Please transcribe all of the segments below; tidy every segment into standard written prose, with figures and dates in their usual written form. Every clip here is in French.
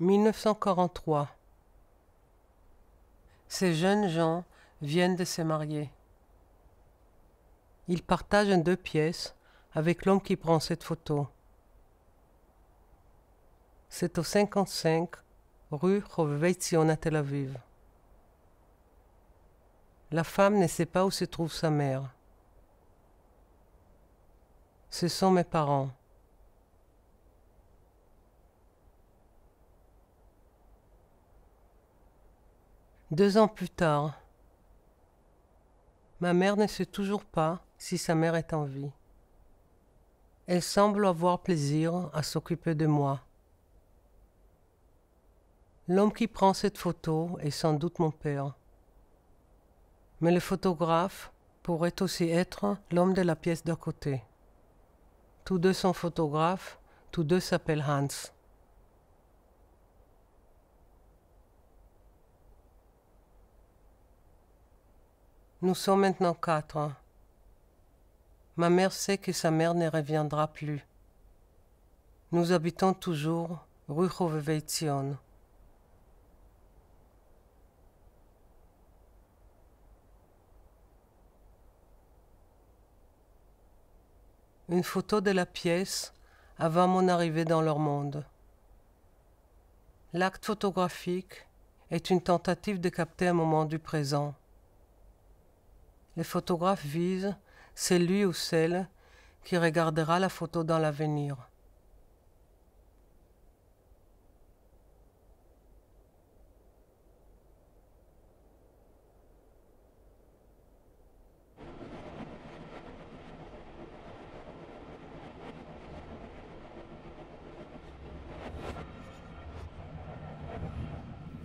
1943. Ces jeunes gens viennent de se marier. Ils partagent en 2 pièces avec l'homme qui prend cette photo. C'est au 55 rue Chovevetzion à Tel Aviv. La femme ne sait pas où se trouve sa mère. Ce sont mes parents. Deux ans plus tard, ma mère ne sait toujours pas si sa mère est en vie. Elle semble avoir plaisir à s'occuper de moi. L'homme qui prend cette photo est sans doute mon père. Mais le photographe pourrait aussi être l'homme de la pièce d'à côté. Tous deux sont photographes, tous deux s'appellent Hans. Nous sommes maintenant 4. Ma mère sait que sa mère ne reviendra plus. Nous habitons toujours rue Chovevetzion. Une photo de la pièce avant mon arrivée dans leur monde. L'acte photographique est une tentative de capter un moment du présent. Le photographe vise celui ou celle qui regardera la photo dans l'avenir.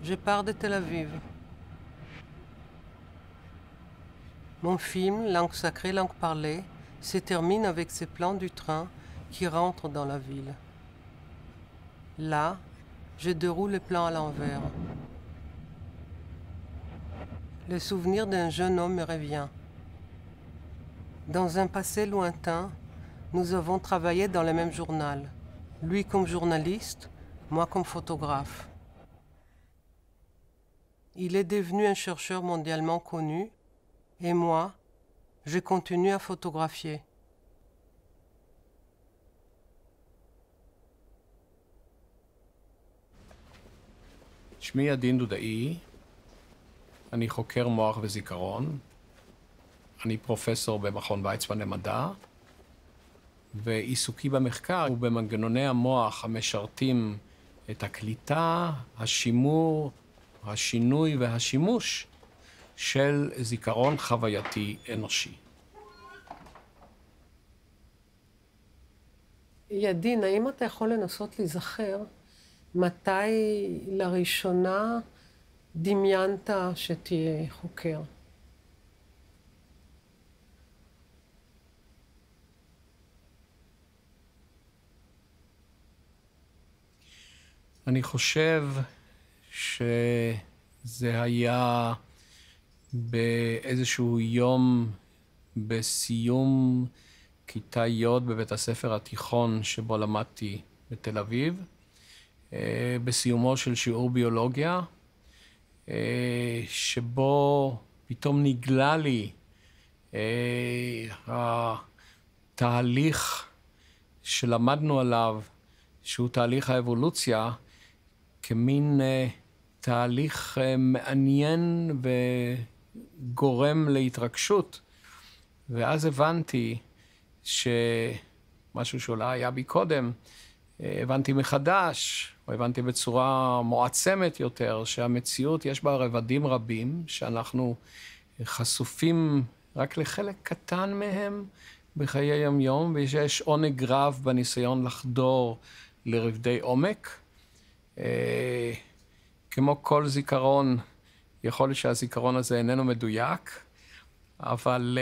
Je pars de Tel Aviv. Mon film, Langue sacrée, langue parlée, se termine avec ces plans du train qui rentre dans la ville. Là, je déroule le plan à l'envers. Le souvenir d'un jeune homme me revient. Dans un passé lointain, nous avons travaillé dans le même journal. Lui comme journaliste, moi comme photographe. Il est devenu un chercheur mondialement connu, et moi, je continue à photographier. שמי עדין דודאי, אני חוקר מוח וזיכרון, אני פרופסור במכון ויצמן למדע, ועיסוקי במחקר הוא במנגנוני המוח המשרתים את הקליטה, השימור, השינוי והשימוש של זיכרון חווייתי אנושי. ידין, האם אתה יכול לנסות להיזכר מתי לראשונה דמיינת שתהיה חוקר? אני חושב שזה היה באיזשהו יום בסיום כיתה י' בבית הספר התיכון שבו למדתי בתל אביב, בסיומו של שיעור ביולוגיה, שבו פתאום נגלה לי התהליך שלמדנו עליו, שהוא תהליך האבולוציה, כמין תהליך מעניין וגורם להתרגשות. ואז הבנתי שמשהו שאולי היה בי קודם, הבנתי מחדש, או הבנתי בצורה מועצמת יותר, שהמציאות יש בה רבדים רבים, שאנחנו חשופים רק לחלק קטן מהם בחיי יום-יום, ויש עונג רב בניסיון לחדור לרבדי עומק. כמו כל זיכרון, יכול להיות שהזיכרון הזה איננו מדויק, אבל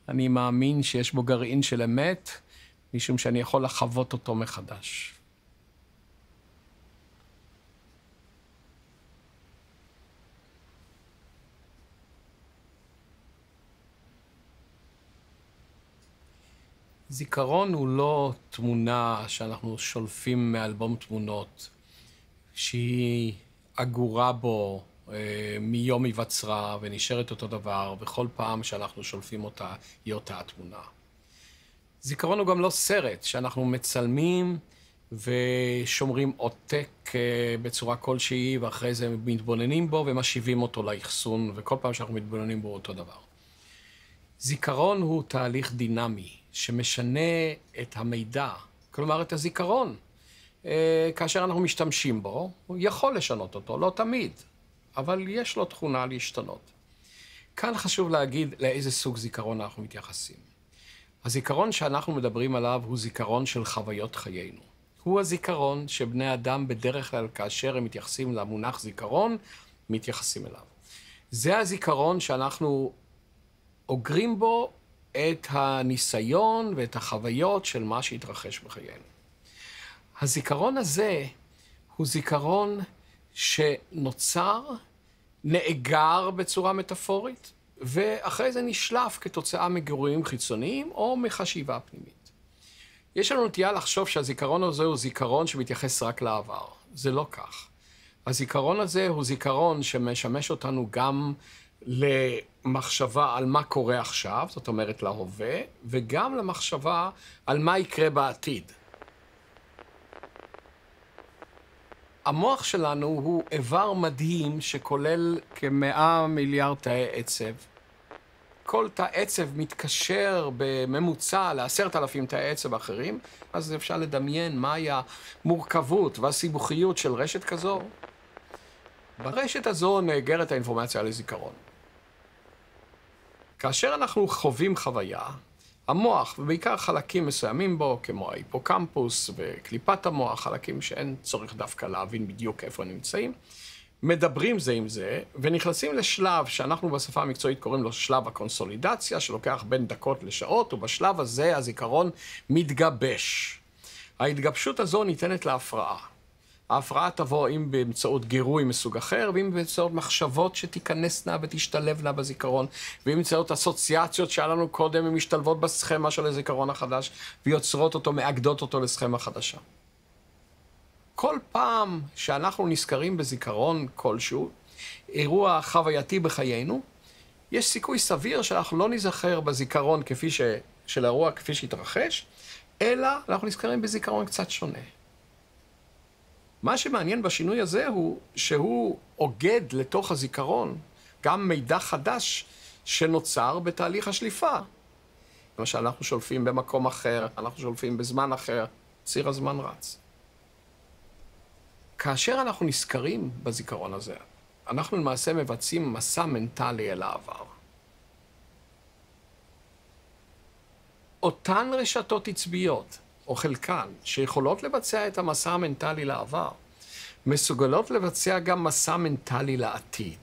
אני מאמין שיש בו גרעין של אמת, משום שאני יכול לחוות אותו מחדש. זיכרון הוא לא תמונה שאנחנו שולפים מאלבום תמונות, שהיא אגורה בו מיום היווצרה ונשארת אותו דבר, וכל פעם שאנחנו שולפים אותה, היא אותה התמונה. זיכרון הוא גם לא סרט שאנחנו מצלמים ושומרים עותק בצורה כלשהי, ואחרי זה מתבוננים בו ומשיבים אותו לאחסון, וכל פעם שאנחנו מתבוננים בו אותו דבר. זיכרון הוא תהליך דינמי שמשנה את המידע, כלומר את הזיכרון. כאשר אנחנו משתמשים בו, הוא יכול לשנות אותו, לא תמיד, אבל יש לו תכונה להשתנות. כאן חשוב להגיד לאיזה סוג זיכרון אנחנו מתייחסים. הזיכרון שאנחנו מדברים עליו הוא זיכרון של חוויות חיינו. הוא הזיכרון שבני אדם בדרך כלל כאשר הם מתייחסים למונח זיכרון, מתייחסים אליו. זה הזיכרון שאנחנו אוגרים בו את הניסיון ואת החוויות של מה שהתרחש בחיינו. הזיכרון הזה הוא זיכרון שנוצר, נאגר בצורה מטאפורית, ואחרי זה נשלף כתוצאה מגירויים חיצוניים או מחשיבה פנימית. יש לנו נטייה לחשוב שהזיכרון הזה הוא זיכרון שמתייחס רק לעבר. זה לא כך. הזיכרון הזה הוא זיכרון שמשמש אותנו גם למחשבה על מה קורה עכשיו, זאת אומרת להווה, וגם למחשבה על מה יקרה בעתיד. המוח שלנו הוא איבר מדהים שכולל כ100 מיליארד תאי עצב. כל תא עצב מתקשר בממוצע ל10,000 תאי עצב אחרים, אז אפשר לדמיין מהי המורכבות והסיבוכיות של רשת כזו. ברשת הזו נאגרת האינפורמציה לזיכרון. כאשר אנחנו חווים חוויה, המוח, ובעיקר חלקים מסוימים בו, כמו ההיפוקמפוס וקליפת המוח, חלקים שאין צורך דווקא להבין בדיוק איפה הם נמצאים, מדברים זה עם זה, ונכנסים לשלב שאנחנו בשפה המקצועית קוראים לו שלב הקונסולידציה, שלוקח בין דקות לשעות, ובשלב הזה הזיכרון מתגבש. ההתגבשות הזו ניתנת להפרעה. ההפרעה תבוא אם באמצעות גירוי מסוג אחר, ואם באמצעות מחשבות שתיכנסנה ותשתלבנה בזיכרון, ואם באמצעות אסוציאציות שהיה לנו קודם, הן משתלבות בסכמה של הזיכרון החדש, ויוצרות אותו, מאגדות אותו לסכמה חדשה. כל פעם שאנחנו נזכרים בזיכרון כלשהו, אירוע חווייתי בחיינו, יש סיכוי סביר שאנחנו לא נזכר בזיכרון של האירוע כפי שהתרחש, אלא אנחנו נזכרים בזיכרון קצת שונה. מה שמעניין בשינוי הזה הוא שהוא אוגד לתוך הזיכרון גם מידע חדש שנוצר בתהליך השליפה. למשל, אנחנו שולפים במקום אחר, אנחנו שולפים בזמן אחר, ציר הזמן רץ. כאשר אנחנו נזכרים בזיכרון הזה, אנחנו למעשה מבצעים מסע מנטלי אל העבר. אותן רשתות עצביות, או חלקן, שיכולות לבצע את המסע המנטלי לעבר, מסוגלות לבצע גם מסע מנטלי לעתיד.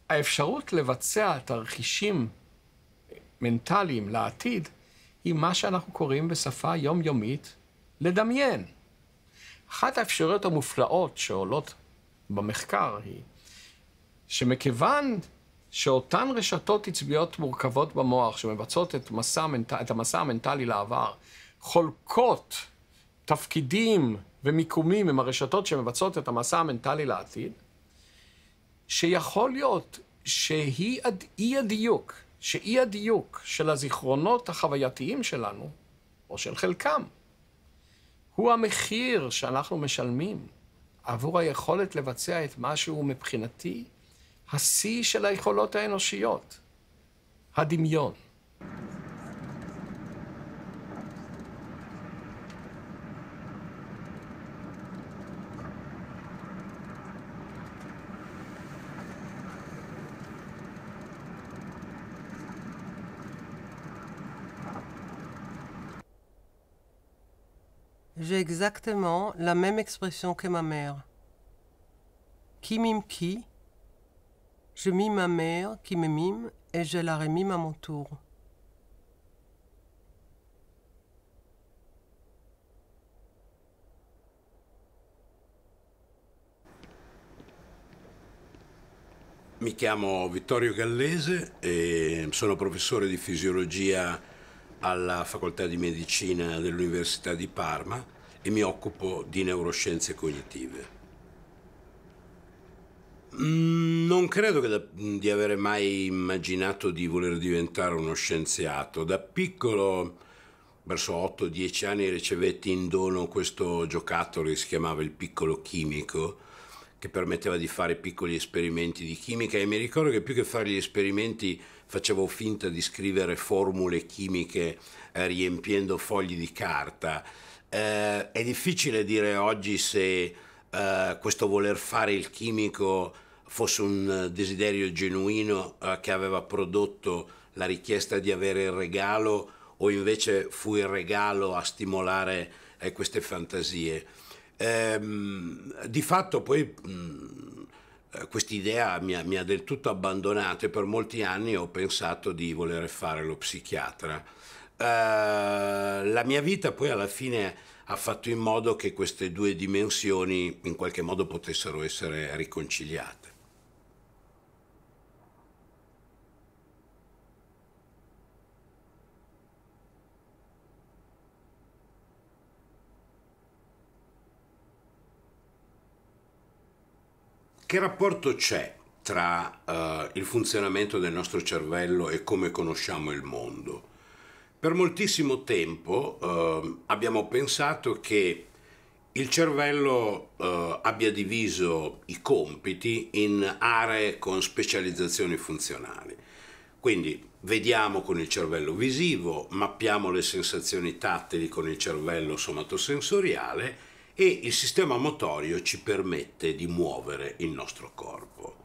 האפשרות לבצע תרחישים מנטליים לעתיד היא מה שאנחנו קוראים בשפה יומיומית לדמיין. אחת האפשרויות המופלאות שעולות במחקר היא שמכיוון שאותן רשתות עצביות מורכבות במוח שמבצעות את המסע המנטלי לעבר, חולקות תפקידים ומיקומים עם הרשתות שמבצעות את המסע המנטלי לעתיד, שיכול להיות שאי הדיוק של הזיכרונות החווייתיים שלנו, או של חלקם, הוא המחיר שאנחנו משלמים עבור היכולת לבצע את משהו מבחינתי, השיא של היכולות האנושיות, הדמיון. J'ai exactement la même expression que ma mère. Qui mime qui? Je mime ma mère qui me mime et je la remime à mon tour. Mi chiamo Vittorio Gallese e sono professore di fisiologia alla Facoltà di Medicina dell'Università di Parma e mi occupo di neuroscienze cognitive. Non credo di avere mai immaginato di voler diventare uno scienziato. Da piccolo, verso 8-10 anni, ricevetti in dono questo giocattolo che si chiamava il piccolo chimico, che permetteva di fare piccoli esperimenti di chimica, e mi ricordo che più che fare gli esperimenti facevo finta di scrivere formule chimiche riempiendo fogli di carta. È difficile dire oggi se questo voler fare il chimico fosse un desiderio genuino che aveva prodotto la richiesta di avere il regalo, o invece fu il regalo a stimolare queste fantasie. Di fatto poi quest'idea mi ha del tutto abbandonato e per molti anni ho pensato di voler fare lo psichiatra. La mia vita poi alla fine ha fatto in modo che queste due dimensioni in qualche modo potessero essere riconciliate. Che rapporto c'è tra il funzionamento del nostro cervello e come conosciamo il mondo? Per moltissimo tempo abbiamo pensato che il cervello abbia diviso i compiti in aree con specializzazioni funzionali. Quindi vediamo con il cervello visivo, mappiamo le sensazioni tattili con il cervello somatosensoriale e il sistema motorio ci permette di muovere il nostro corpo.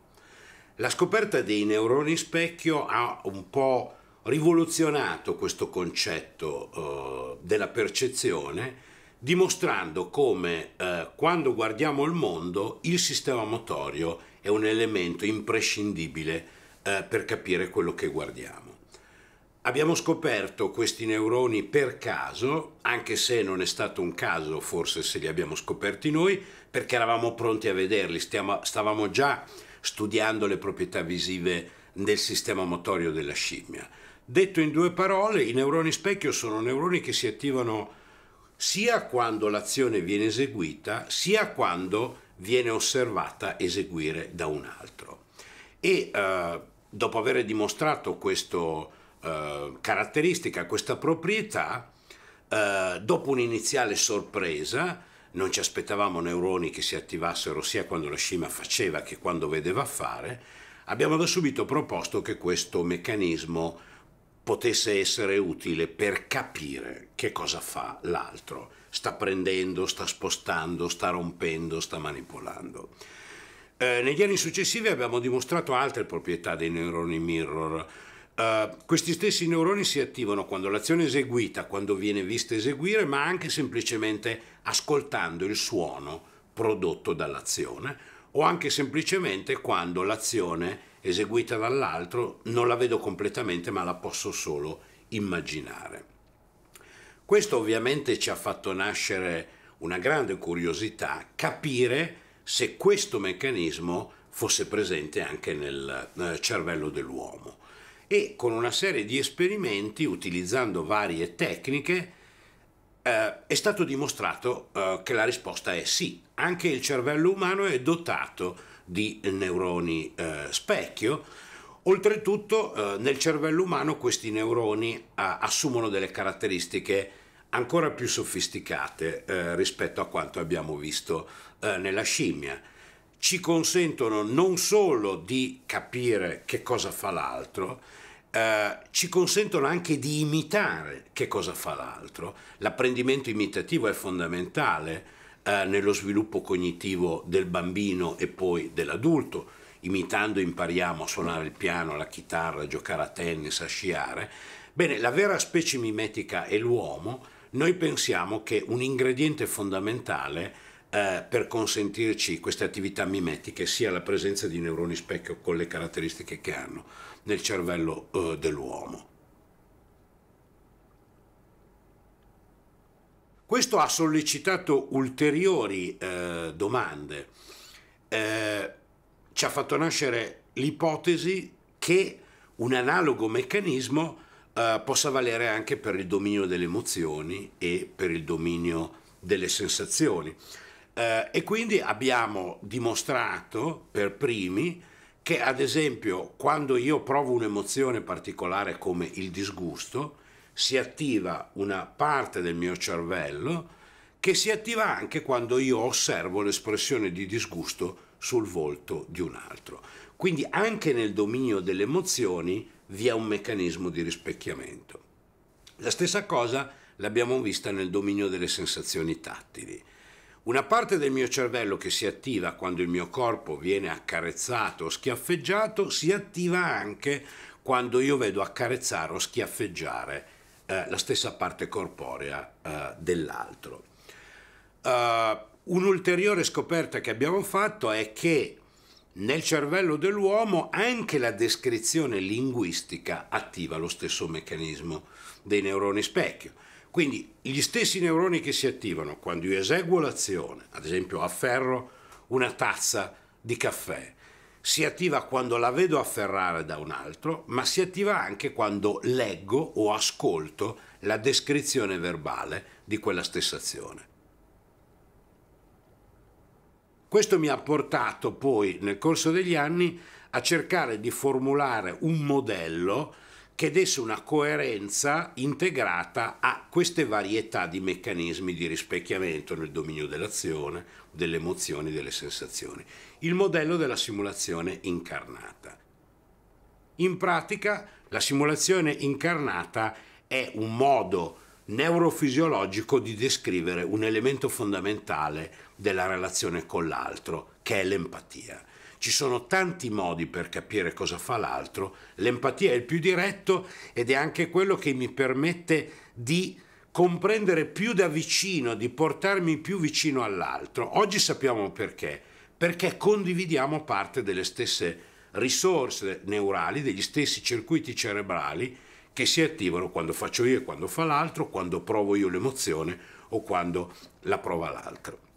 La scoperta dei neuroni specchio ha un po' rivoluzionato questo concetto della percezione, dimostrando come quando guardiamo il mondo il sistema motorio è un elemento imprescindibile per capire quello che guardiamo. Abbiamo scoperto questi neuroni per caso, anche se non è stato un caso forse se li abbiamo scoperti noi, perché eravamo pronti a vederli, stavamo già studiando le proprietà visive del sistema motorio della scimmia. Detto in due parole, i neuroni specchio sono neuroni che si attivano sia quando l'azione viene eseguita, sia quando viene osservata eseguire da un altro. E dopo aver dimostrato questa caratteristica, questa proprietà, dopo un'iniziale sorpresa, non ci aspettavamo neuroni che si attivassero sia quando la scimmia faceva che quando vedeva fare, abbiamo da subito proposto che questo meccanismo potesse essere utile per capire che cosa fa l'altro. Sta prendendo, sta spostando, sta rompendo, sta manipolando. Negli anni successivi abbiamo dimostrato altre proprietà dei neuroni mirror. Questi stessi neuroni si attivano quando l'azione è eseguita, quando viene vista eseguire, ma anche semplicemente ascoltando il suono prodotto dall'azione, o anche semplicemente quando l'azione eseguita dall'altro non la vedo completamente, ma la posso solo immaginare. Questo ovviamente ci ha fatto nascere una grande curiosità, capire se questo meccanismo fosse presente anche nel cervello dell'uomo. E con una serie di esperimenti, utilizzando varie tecniche, è stato dimostrato che la risposta è sì. Anche il cervello umano è dotato di neuroni specchio. Oltretutto, nel cervello umano questi neuroni assumono delle caratteristiche ancora più sofisticate rispetto a quanto abbiamo visto nella scimmia. Ci consentono non solo di capire che cosa fa l'altro, ci consentono anche di imitare che cosa fa l'altro. L'apprendimento imitativo è fondamentale nello sviluppo cognitivo del bambino e poi dell'adulto. Imitando impariamo a suonare il piano, la chitarra, a giocare a tennis, a sciare. Bene, la vera specie mimetica è l'uomo. Noi pensiamo che un ingrediente fondamentale per consentirci queste attività mimetiche sia la presenza di neuroni specchio con le caratteristiche che hanno nel cervello dell'uomo. Questo ha sollecitato ulteriori domande. Ci ha fatto nascere l'ipotesi che un analogo meccanismo possa valere anche per il dominio delle emozioni e per il dominio delle sensazioni. E quindi abbiamo dimostrato per primi che, ad esempio, quando io provo un'emozione particolare come il disgusto, si attiva una parte del mio cervello che si attiva anche quando io osservo l'espressione di disgusto sul volto di un altro. Quindi anche nel dominio delle emozioni vi è un meccanismo di rispecchiamento. La stessa cosa l'abbiamo vista nel dominio delle sensazioni tattili. Una parte del mio cervello che si attiva quando il mio corpo viene accarezzato o schiaffeggiato si attiva anche quando io vedo accarezzare o schiaffeggiare la stessa parte corporea dell'altro. Un'ulteriore scoperta che abbiamo fatto è che nel cervello dell'uomo anche la descrizione linguistica attiva lo stesso meccanismo dei neuroni specchio. Quindi gli stessi neuroni che si attivano quando io eseguo l'azione, ad esempio afferro una tazza di caffè, si attiva quando la vedo afferrare da un altro, ma si attiva anche quando leggo o ascolto la descrizione verbale di quella stessa azione. Questo mi ha portato poi nel corso degli anni a cercare di formulare un modello che desse una coerenza integrata a queste varietà di meccanismi di rispecchiamento nel dominio dell'azione, delle emozioni, delle sensazioni. Il modello della simulazione incarnata. In pratica, la simulazione incarnata è un modo neurofisiologico di descrivere un elemento fondamentale della relazione con l'altro, che è l'empatia. Ci sono tanti modi per capire cosa fa l'altro, l'empatia è il più diretto ed è anche quello che mi permette di comprendere più da vicino, di portarmi più vicino all'altro. Oggi sappiamo perché condividiamo parte delle stesse risorse neurali, degli stessi circuiti cerebrali che si attivano quando faccio io e quando fa l'altro, quando provo io l'emozione o quando la prova l'altro.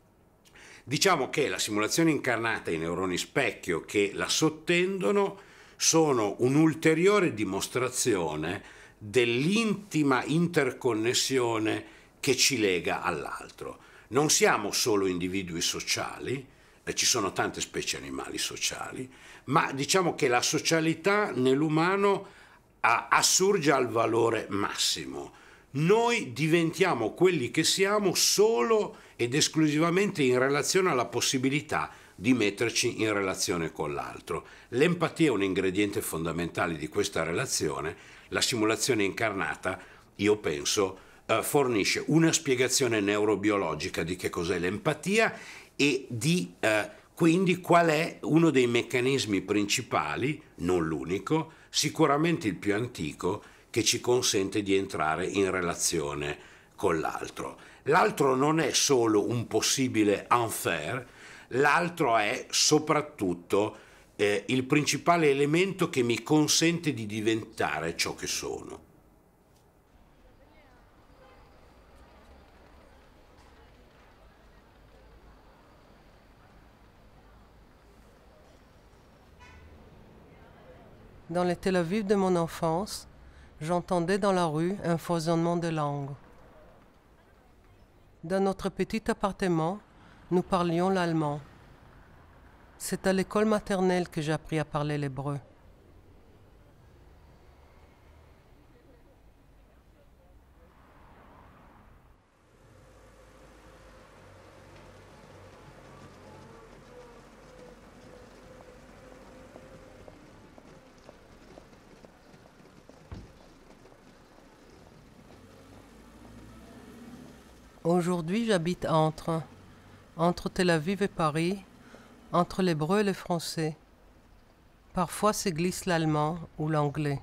Diciamo che la simulazione incarnata e i neuroni specchio che la sottendono sono un'ulteriore dimostrazione dell'intima interconnessione che ci lega all'altro. Non siamo solo individui sociali, ci sono tante specie animali sociali, ma diciamo che la socialità nell'umano assurge al valore massimo. Noi diventiamo quelli che siamo solo ed esclusivamente in relazione alla possibilità di metterci in relazione con l'altro. L'empatia è un ingrediente fondamentale di questa relazione. La simulazione incarnata, io penso, fornisce una spiegazione neurobiologica di che cos'è l'empatia e di quindi qual è uno dei meccanismi principali, non l'unico, sicuramente il più antico, che ci consente di entrare in relazione con l'altro. L'altro non è solo un possibile enfer, l'altro è soprattutto il principale elemento che mi consente di diventare ciò che sono. Dans le Tel Aviv de mon enfance, j'entendais dans la rue un foisonnement de langues. Dans notre petit appartement, nous parlions l'allemand. C'est à l'école maternelle que j'ai appris à parler l'hébreu. Aujourd'hui, j'habite entre Tel Aviv et Paris, entre l'hébreu et le français. Parfois se glisse l'allemand ou l'anglais.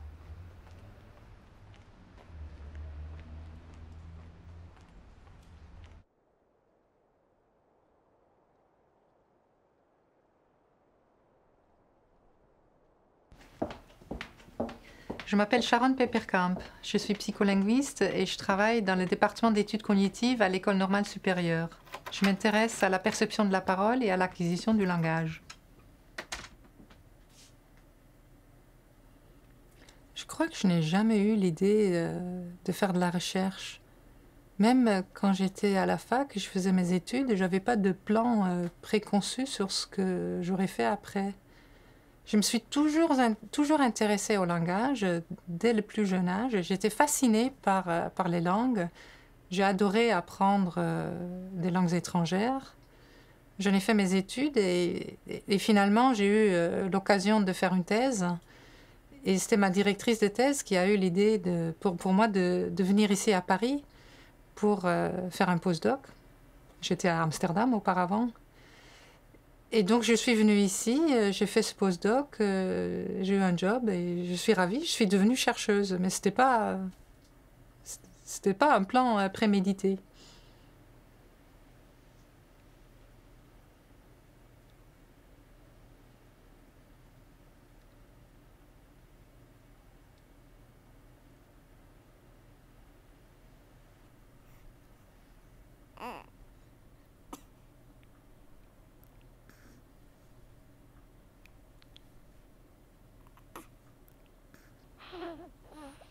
Je m'appelle Sharon Pepperkamp, je suis psycholinguiste et je travaille dans le département d'études cognitives à l'École normale supérieure. Je m'intéresse à la perception de la parole et à l'acquisition du langage. Je crois crois que je n'ai jamais eu l'idée de faire de la recherche. Même quand j'étais à la fac, je faisais mes études, je n'avais pas de plan préconçu sur ce que j'aurais fait après. Je me suis toujours intéressée au langage dès le plus jeune âge. J'étais fascinée par les langues. J'ai adoré apprendre des langues étrangères. J'en ai fait mes études et finalement, j'ai eu l'occasion de faire une thèse. Et c'était ma directrice de thèse qui a eu l'idée pour moi de venir ici à Paris pour faire un postdoc. J'étais à Amsterdam auparavant. Et donc, je suis venue ici, j'ai fait ce postdoc, j'ai eu un job et je suis ravie. Je suis devenue chercheuse, mais c'était pas un plan prémédité.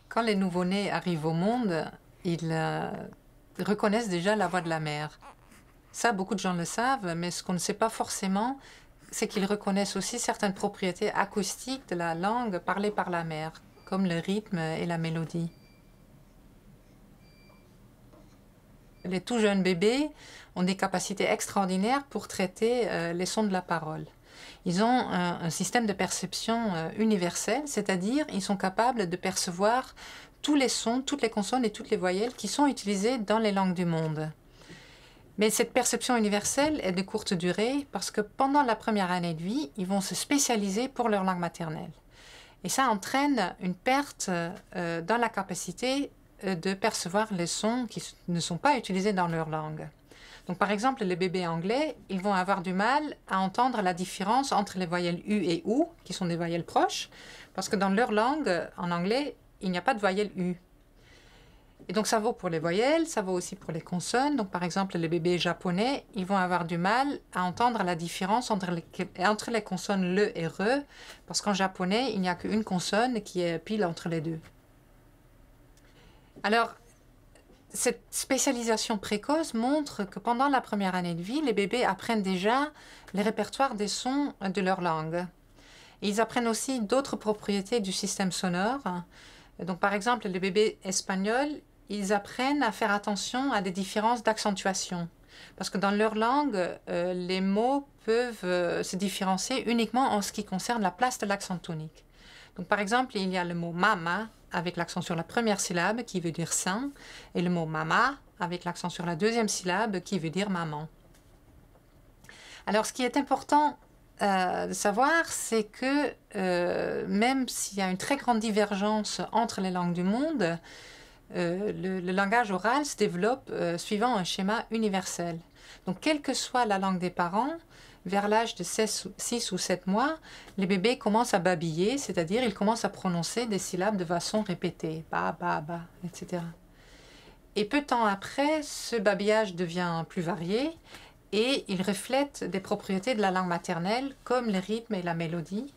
Quand les nouveau-nés arrivent au monde, ils reconnaissent déjà la voix de la mère. Ça, beaucoup de gens le savent, mais ce qu'on ne sait pas forcément, c'est qu'ils reconnaissent aussi certaines propriétés acoustiques de la langue parlée par la mère, comme le rythme et la mélodie. Les tout jeunes bébés ont des capacités extraordinaires pour traiter les sons de la parole. Ils ont un système de perception universel, c'est-à-dire ils sont capables de percevoir tous les sons, toutes les consonnes et toutes les voyelles qui sont utilisées dans les langues du monde. Mais cette perception universelle est de courte durée parce que pendant la première année de vie, ils vont se spécialiser pour leur langue maternelle. Et ça entraîne une perte dans la capacité de percevoir les sons qui ne sont pas utilisés dans leur langue. Donc, par exemple, les bébés anglais, ils vont avoir du mal à entendre la différence entre les voyelles U et OU, qui sont des voyelles proches, parce que dans leur langue, en anglais, il n'y a pas de voyelle U. Et donc, ça vaut pour les voyelles, ça vaut aussi pour les consonnes. Donc, par exemple, les bébés japonais, ils vont avoir du mal à entendre la différence entre les consonnes le et re, parce qu'en japonais, il n'y a qu'une consonne qui est pile entre les deux. Alors, cette spécialisation précoce montre que pendant la première année de vie, les bébés apprennent déjà les répertoires des sons de leur langue. Ils apprennent aussi d'autres propriétés du système sonore. Donc, par exemple, les bébés espagnols, ils apprennent à faire attention à des différences d'accentuation. Parce que dans leur langue, les mots peuvent se différencier uniquement en ce qui concerne la place de l'accent tonique. Donc, par exemple, il y a le mot mama avec l'accent sur la première syllabe qui veut dire sein, et le mot mama avec l'accent sur la deuxième syllabe qui veut dire maman. Alors, ce qui est important de savoir, c'est que même s'il y a une très grande divergence entre les langues du monde, le langage oral se développe suivant un schéma universel. Donc, quelle que soit la langue des parents, vers l'âge de 6 ou 7 mois, les bébés commencent à babiller, c'est-à-dire ils commencent à prononcer des syllabes de façon répétée, ba, ba, ba, etc. Et peu de temps après, ce babillage devient plus varié et il reflète des propriétés de la langue maternelle comme le rythme et la mélodie,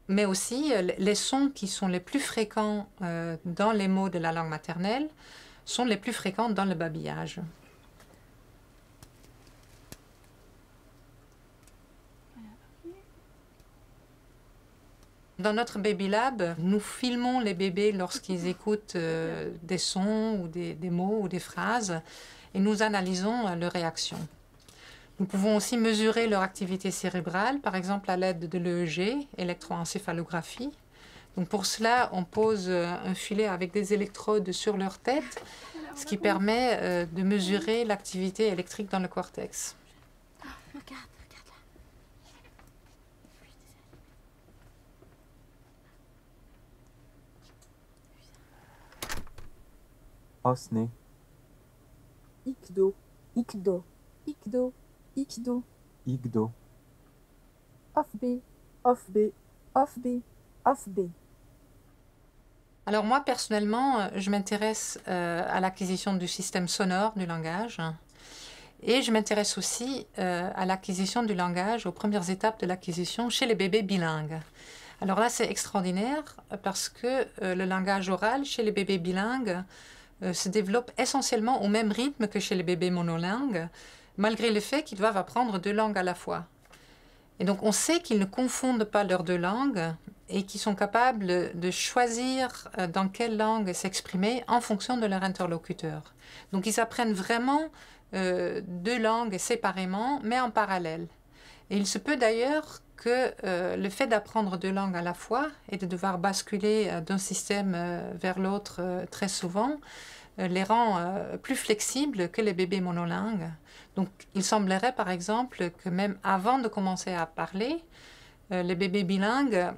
mais aussi les sons qui sont les plus fréquents dans les mots de la langue maternelle sont les plus fréquents dans le babillage. Dans notre Baby Lab, nous filmons les bébés lorsqu'ils écoutent des sons ou des mots ou des phrases et nous analysons leurs réactions. Nous pouvons aussi mesurer leur activité cérébrale, par exemple à l'aide de l'EEG, électroencéphalographie. Donc pour cela, on pose un filet avec des électrodes sur leur tête, ce qui permet de mesurer l'activité électrique dans le cortex. Regarde. Osne. Ikdo. Ikdo. Ikdo. Ikdo. Igdo. Ofb. Ofb. Ofb. Ofb. Alors moi, personnellement, je m'intéresse à l'acquisition du système sonore du langage et je m'intéresse aussi à l'acquisition du langage, aux premières étapes de l'acquisition chez les bébés bilingues. Alors là, c'est extraordinaire parce que le langage oral chez les bébés bilingues se développe essentiellement au même rythme que chez les bébés monolingues, malgré le fait qu'ils doivent apprendre 2 langues à la fois. Et donc on sait qu'ils ne confondent pas leurs 2 langues et qu'ils sont capables de choisir dans quelle langue s'exprimer en fonction de leur interlocuteur. Donc ils apprennent vraiment 2 langues séparément, mais en parallèle. Et il se peut d'ailleurs que le fait d'apprendre 2 langues à la fois et de devoir basculer d'un système vers l'autre très souvent les rend plus flexibles que les bébés monolingues. Donc il semblerait par exemple que même avant de commencer à parler, les bébés bilingues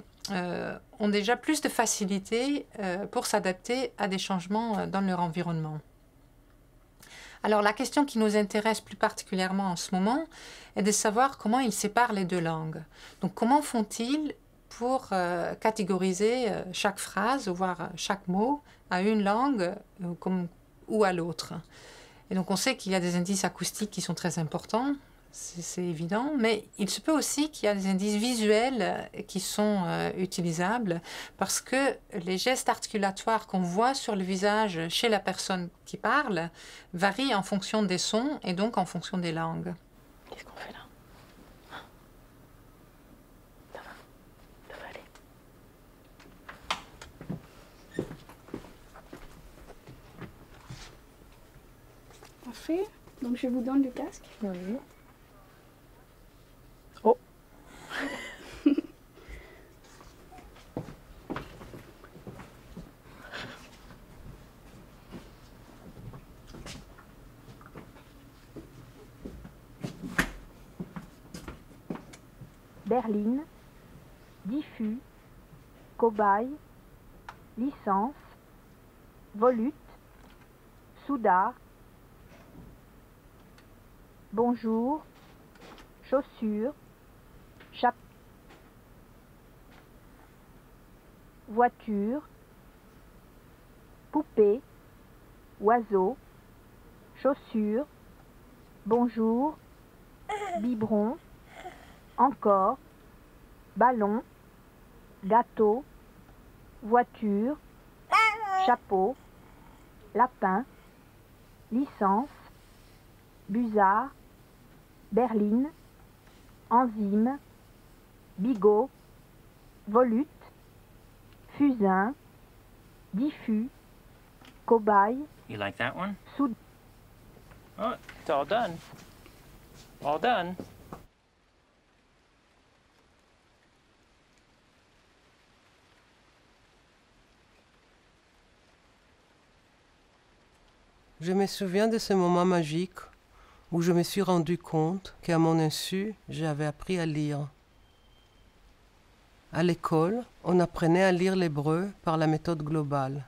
ont déjà plus de facilité pour s'adapter à des changements dans leur environnement. Alors la question qui nous intéresse plus particulièrement en ce moment est de savoir comment ils séparent les 2 langues. Donc comment font-ils pour catégoriser chaque phrase, voire chaque mot, à une langue ou à l'autre. Et donc on sait qu'il y a des indices acoustiques qui sont très importants, c'est évident, mais il se peut aussi qu'il y a des indices visuels qui sont utilisables parce que les gestes articulatoires qu'on voit sur le visage chez la personne qui parle varient en fonction des sons et donc en fonction des langues. Qu'est-ce qu'on fait là? Ça va, ça va aller. Parfait, donc je vous donne le casque. Oui. berline, diffus, cobaye, licence, volute, soudard, bonjour, chaussure, chapeau, voiture, poupée, oiseau, chaussure, bonjour, biberon, encore, ballon, gâteau, voiture, chapeau, lapin, licence, busard, berline, enzyme, bigot, volute, fusain, diffus, cobaye. You like that one? Sous. Oh, it's all done. All done. Je me souviens de ce moment magique où je me suis rendu compte qu'à mon insu, j'avais appris à lire. À l'école, on apprenait à lire l'hébreu par la méthode globale.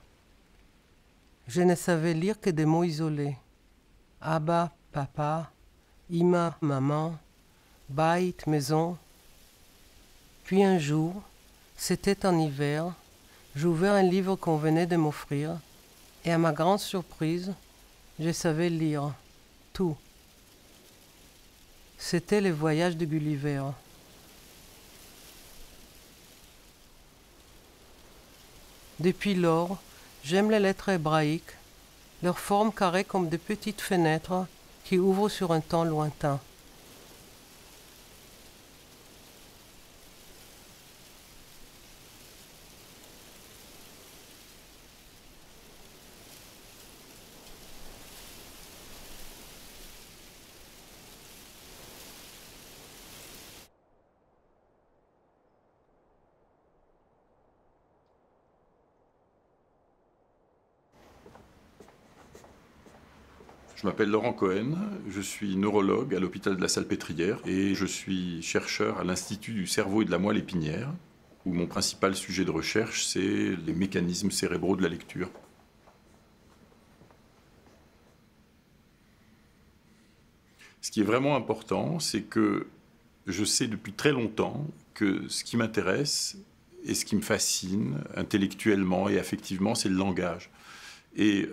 Je ne savais lire que des mots isolés. Abba, papa, Ima, maman, Bait, maison. Puis un jour, c'était en hiver, j'ouvrais un livre qu'on venait de m'offrir et à ma grande surprise, je savais lire tout. C'était le voyage de Gulliver. Depuis lors, j'aime les lettres hébraïques, leur forme carrée comme de petites fenêtres qui ouvrent sur un temps lointain. Je m'appelle Laurent Cohen, je suis neurologue à l'hôpital de la Salpêtrière et je suis chercheur à l'Institut du cerveau et de la moelle épinière, où mon principal sujet de recherche, c'est les mécanismes cérébraux de la lecture. Ce qui est vraiment important, c'est que je sais depuis très longtemps que ce qui m'intéresse et ce qui me fascine intellectuellement et affectivement, c'est le langage. Et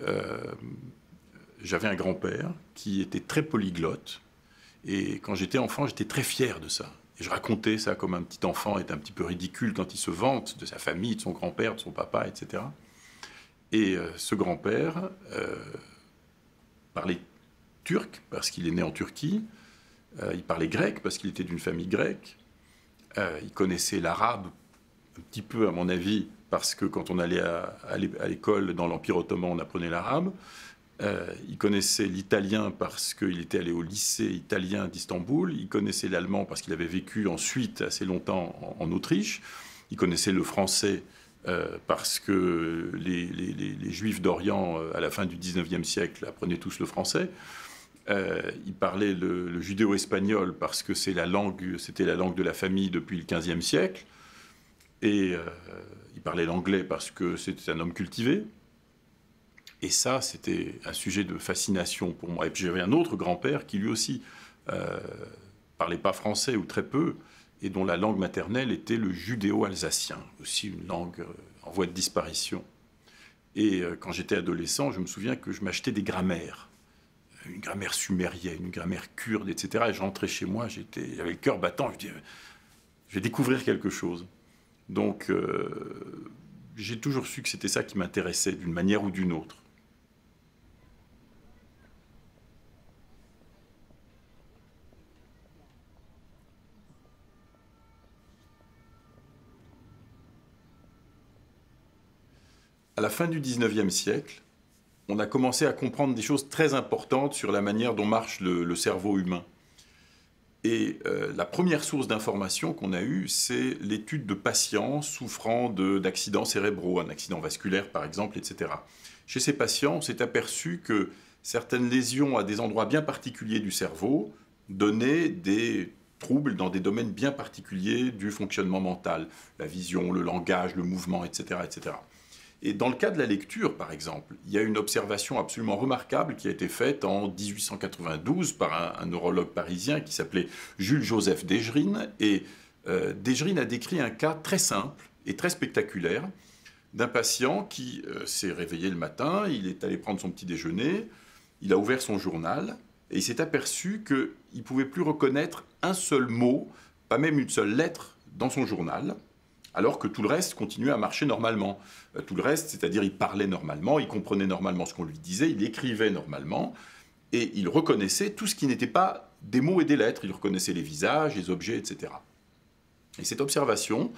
j'avais un grand-père qui était très polyglotte. Et quand j'étais enfant, j'étais très fier de ça. Je racontais ça comme un petit enfant est un petit peu ridicule quand il se vante de sa famille, de son grand-père, de son papa, etc. Et ce grand-père parlait turc parce qu'il est né en Turquie, il parlait grec parce qu'il était d'une famille grecque, il connaissait l'arabe un petit peu à mon avis parce que quand on allait à l'école dans l'Empire ottoman on apprenait l'arabe, il connaissait l'italien parce qu'il était allé au lycée italien d'Istanbul, il connaissait l'allemand parce qu'il avait vécu ensuite assez longtemps en Autriche, il connaissait le français parce que les Juifs d'Orient, à la fin du XIXe siècle, apprenaient tous le français. Il parlait le judéo-espagnol parce que c'était la langue de la famille depuis le XVe siècle. Et il parlait l'anglais parce que c'était un homme cultivé. Et ça, c'était un sujet de fascination pour moi. Et puis j'avais un autre grand-père qui lui aussi parlait pas français ou très peu, et dont la langue maternelle était le judéo-alsacien, aussi une langue en voie de disparition. Et quand j'étais adolescent, je me souviens que je m'achetais des grammaires, une grammaire sumérienne, une grammaire kurde, etc. Et je rentrais chez moi, j'avais le cœur battant, je disais, je vais découvrir quelque chose. Donc, j'ai toujours su que c'était ça qui m'intéressait, d'une manière ou d'une autre. À la fin du XIXe siècle, on a commencé à comprendre des choses très importantes sur la manière dont marche le cerveau humain. Et la première source d'information qu'on a eue, c'est l'étude de patients souffrant d'accidents cérébraux, un accident vasculaire par exemple, etc. Chez ces patients, on s'est aperçu que certaines lésions à des endroits bien particuliers du cerveau donnaient des troubles dans des domaines bien particuliers du fonctionnement mental, la vision, le langage, le mouvement, etc., etc. Et dans le cas de la lecture, par exemple, il y a une observation absolument remarquable qui a été faite en 1892 par un neurologue parisien qui s'appelait Jules-Joseph Desgerines. Et Desgerines a décrit un cas très simple et très spectaculaire d'un patient qui s'est réveillé le matin, il est allé prendre son petit déjeuner, il a ouvert son journal et il s'est aperçu qu'il ne pouvait plus reconnaître un seul mot, pas même une seule lettre dans son journal, alors que tout le reste continuait à marcher normalement. Tout le reste, c'est-à-dire il parlait normalement, il comprenait normalement ce qu'on lui disait, il écrivait normalement, et il reconnaissait tout ce qui n'était pas des mots et des lettres, il reconnaissait les visages, les objets, etc. Et cette observation,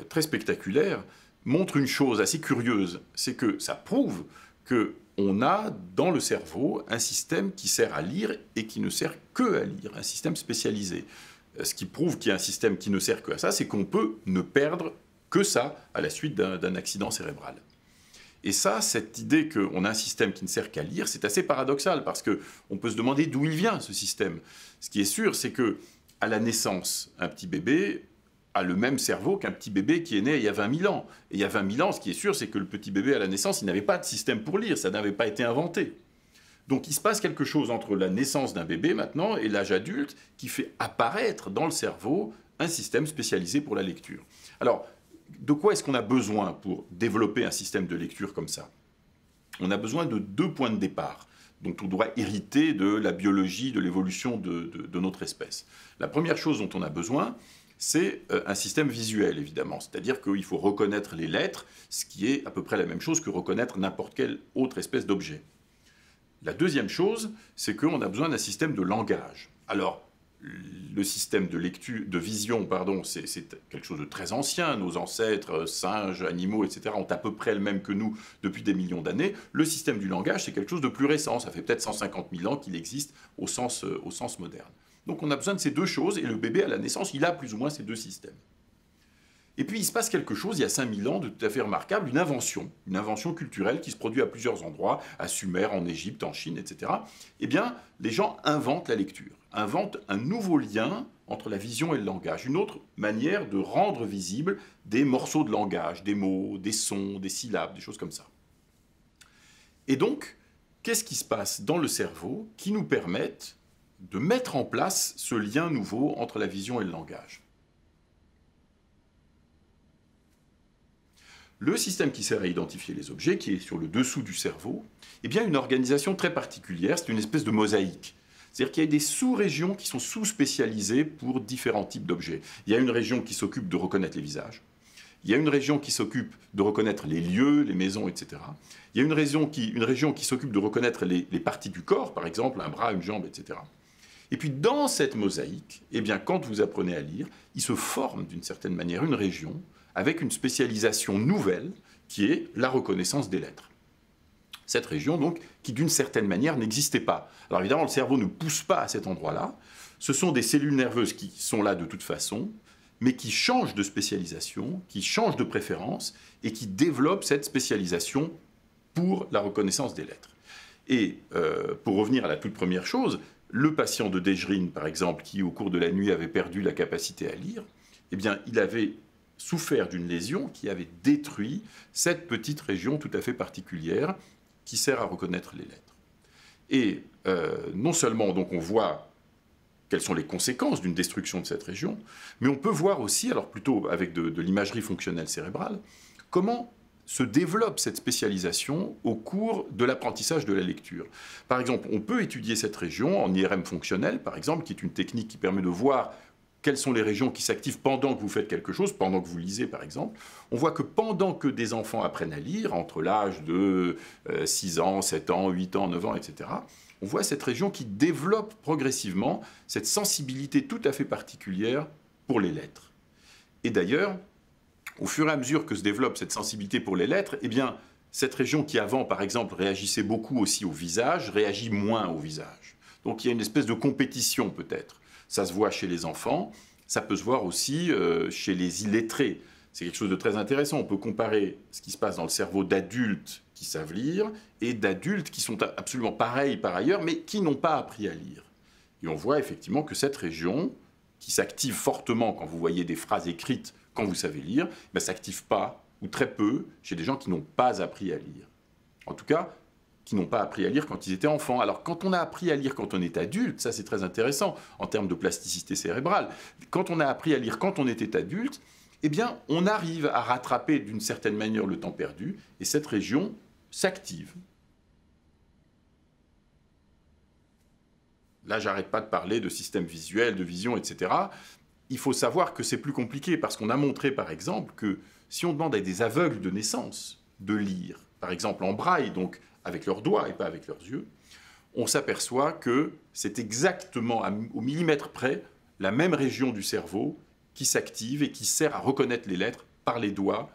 très spectaculaire, montre une chose assez curieuse, c'est que ça prouve qu'on a dans le cerveau un système qui sert à lire et qui ne sert que à lire, un système spécialisé. Ce qui prouve qu'il y a un système qui ne sert que à ça, c'est qu'on peut ne perdre que ça à la suite d'un accident cérébral. Et ça, cette idée qu'on a un système qui ne sert qu'à lire, c'est assez paradoxal, parce qu'on peut se demander d'où il vient, ce système. Ce qui est sûr, c'est qu'à la naissance, un petit bébé a le même cerveau qu'un petit bébé qui est né il y a 20 000 ans. Et il y a 20 000 ans, ce qui est sûr, c'est que le petit bébé à la naissance, il n'avait pas de système pour lire, ça n'avait pas été inventé. Donc il se passe quelque chose entre la naissance d'un bébé maintenant et l'âge adulte qui fait apparaître dans le cerveau un système spécialisé pour la lecture. Alors, de quoi est-ce qu'on a besoin pour développer un système de lecture comme ça? On a besoin de deux points de départ dont on doit hériter de la biologie, de l'évolution de notre espèce. La première chose dont on a besoin, c'est un système visuel, évidemment. C'est-à-dire qu'il faut reconnaître les lettres, ce qui est à peu près la même chose que reconnaître n'importe quelle autre espèce d'objet. La deuxième chose, c'est qu'on a besoin d'un système de langage. Alors, le système de vision, c'est quelque chose de très ancien. Nos ancêtres, singes, animaux, etc., ont à peu près le même que nous depuis des millions d'années. Le système du langage, c'est quelque chose de plus récent. Ça fait peut-être 150 000 ans qu'il existe au sens moderne. Donc on a besoin de ces deux choses, et le bébé, à la naissance, il a plus ou moins ces deux systèmes. Et puis il se passe quelque chose, il y a 5000 ans, de tout à fait remarquable, une invention culturelle qui se produit à plusieurs endroits, à Sumer, en Égypte, en Chine, etc. Eh bien, les gens inventent la lecture, inventent un nouveau lien entre la vision et le langage, une autre manière de rendre visibles des morceaux de langage, des mots, des sons, des syllabes, des choses comme ça. Et donc, qu'est-ce qui se passe dans le cerveau qui nous permettent de mettre en place ce lien nouveau entre la vision et le langage? Le système qui sert à identifier les objets, qui est sur le dessous du cerveau, eh bien une organisation très particulière, c'est une espèce de mosaïque. C'est-à-dire qu'il y a des sous-régions qui sont sous-spécialisées pour différents types d'objets. Il y a une région qui s'occupe de reconnaître les visages. Il y a une région qui s'occupe de reconnaître les lieux, les maisons, etc. Il y a une région qui s'occupe de reconnaître les parties du corps, par exemple un bras, une jambe, etc. Et puis dans cette mosaïque, eh bien, quand vous apprenez à lire, il se forme d'une certaine manière une région avec une spécialisation nouvelle qui est la reconnaissance des lettres. Cette région, donc, qui d'une certaine manière n'existait pas. Alors évidemment, le cerveau ne pousse pas à cet endroit-là. Ce sont des cellules nerveuses qui sont là de toute façon, mais qui changent de spécialisation, qui changent de préférence et qui développent cette spécialisation pour la reconnaissance des lettres. Et pour revenir à la toute première chose, le patient de Dejerine, par exemple, qui au cours de la nuit avait perdu la capacité à lire, eh bien, il avait souffert d'une lésion qui avait détruit cette petite région tout à fait particulière qui sert à reconnaître les lettres. Et non seulement donc on voit quelles sont les conséquences d'une destruction de cette région, mais on peut voir aussi, alors plutôt avec de l'imagerie fonctionnelle cérébrale, comment se développe cette spécialisation au cours de l'apprentissage de la lecture. Par exemple, on peut étudier cette région en IRM fonctionnel, par exemple, qui est une technique qui permet de voir quelles sont les régions qui s'activent pendant que vous faites quelque chose, pendant que vous lisez par exemple. On voit que pendant que des enfants apprennent à lire, entre l'âge de 6 ans, 7 ans, 8 ans, 9 ans, etc., on voit cette région qui développe progressivement cette sensibilité tout à fait particulière pour les lettres. Et d'ailleurs, au fur et à mesure que se développe cette sensibilité pour les lettres, eh bien, cette région qui avant, par exemple, réagissait beaucoup aussi au visage, réagit moins au visage. Donc il y a une espèce de compétition peut-être. Ça se voit chez les enfants, ça peut se voir aussi chez les illettrés. C'est quelque chose de très intéressant. On peut comparer ce qui se passe dans le cerveau d'adultes qui savent lire et d'adultes qui sont absolument pareils par ailleurs, mais qui n'ont pas appris à lire. Et on voit effectivement que cette région, qui s'active fortement quand vous voyez des phrases écrites, quand vous savez lire, ne s'active pas, ou très peu, chez des gens qui n'ont pas appris à lire. En tout cas, qui n'ont pas appris à lire quand ils étaient enfants. Alors, quand on a appris à lire quand on est adulte, ça c'est très intéressant en termes de plasticité cérébrale. Quand on a appris à lire quand on était adulte, eh bien, on arrive à rattraper d'une certaine manière le temps perdu, et cette région s'active. Là, j'arrête pas de parler de système visuel, de vision, etc. Il faut savoir que c'est plus compliqué, parce qu'on a montré, par exemple, que si on demande à des aveugles de naissance de lire, par exemple en braille, donc avec leurs doigts et pas avec leurs yeux, on s'aperçoit que c'est exactement au millimètre près la même région du cerveau qui s'active et qui sert à reconnaître les lettres par les doigts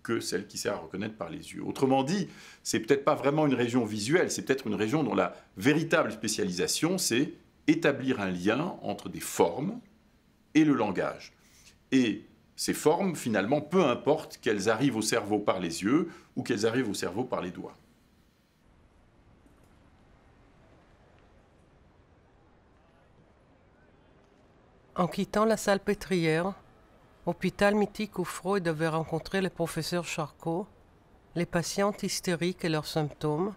que celle qui sert à reconnaître par les yeux. Autrement dit, c'est peut-être pas vraiment une région visuelle, c'est peut-être une région dont la véritable spécialisation, c'est établir un lien entre des formes et le langage. Et ces formes, finalement, peu importe qu'elles arrivent au cerveau par les yeux ou qu'elles arrivent au cerveau par les doigts. En quittant la salle pétrière, hôpital mythique où Freud avait rencontré le professeur Charcot, les patientes hystériques et leurs symptômes,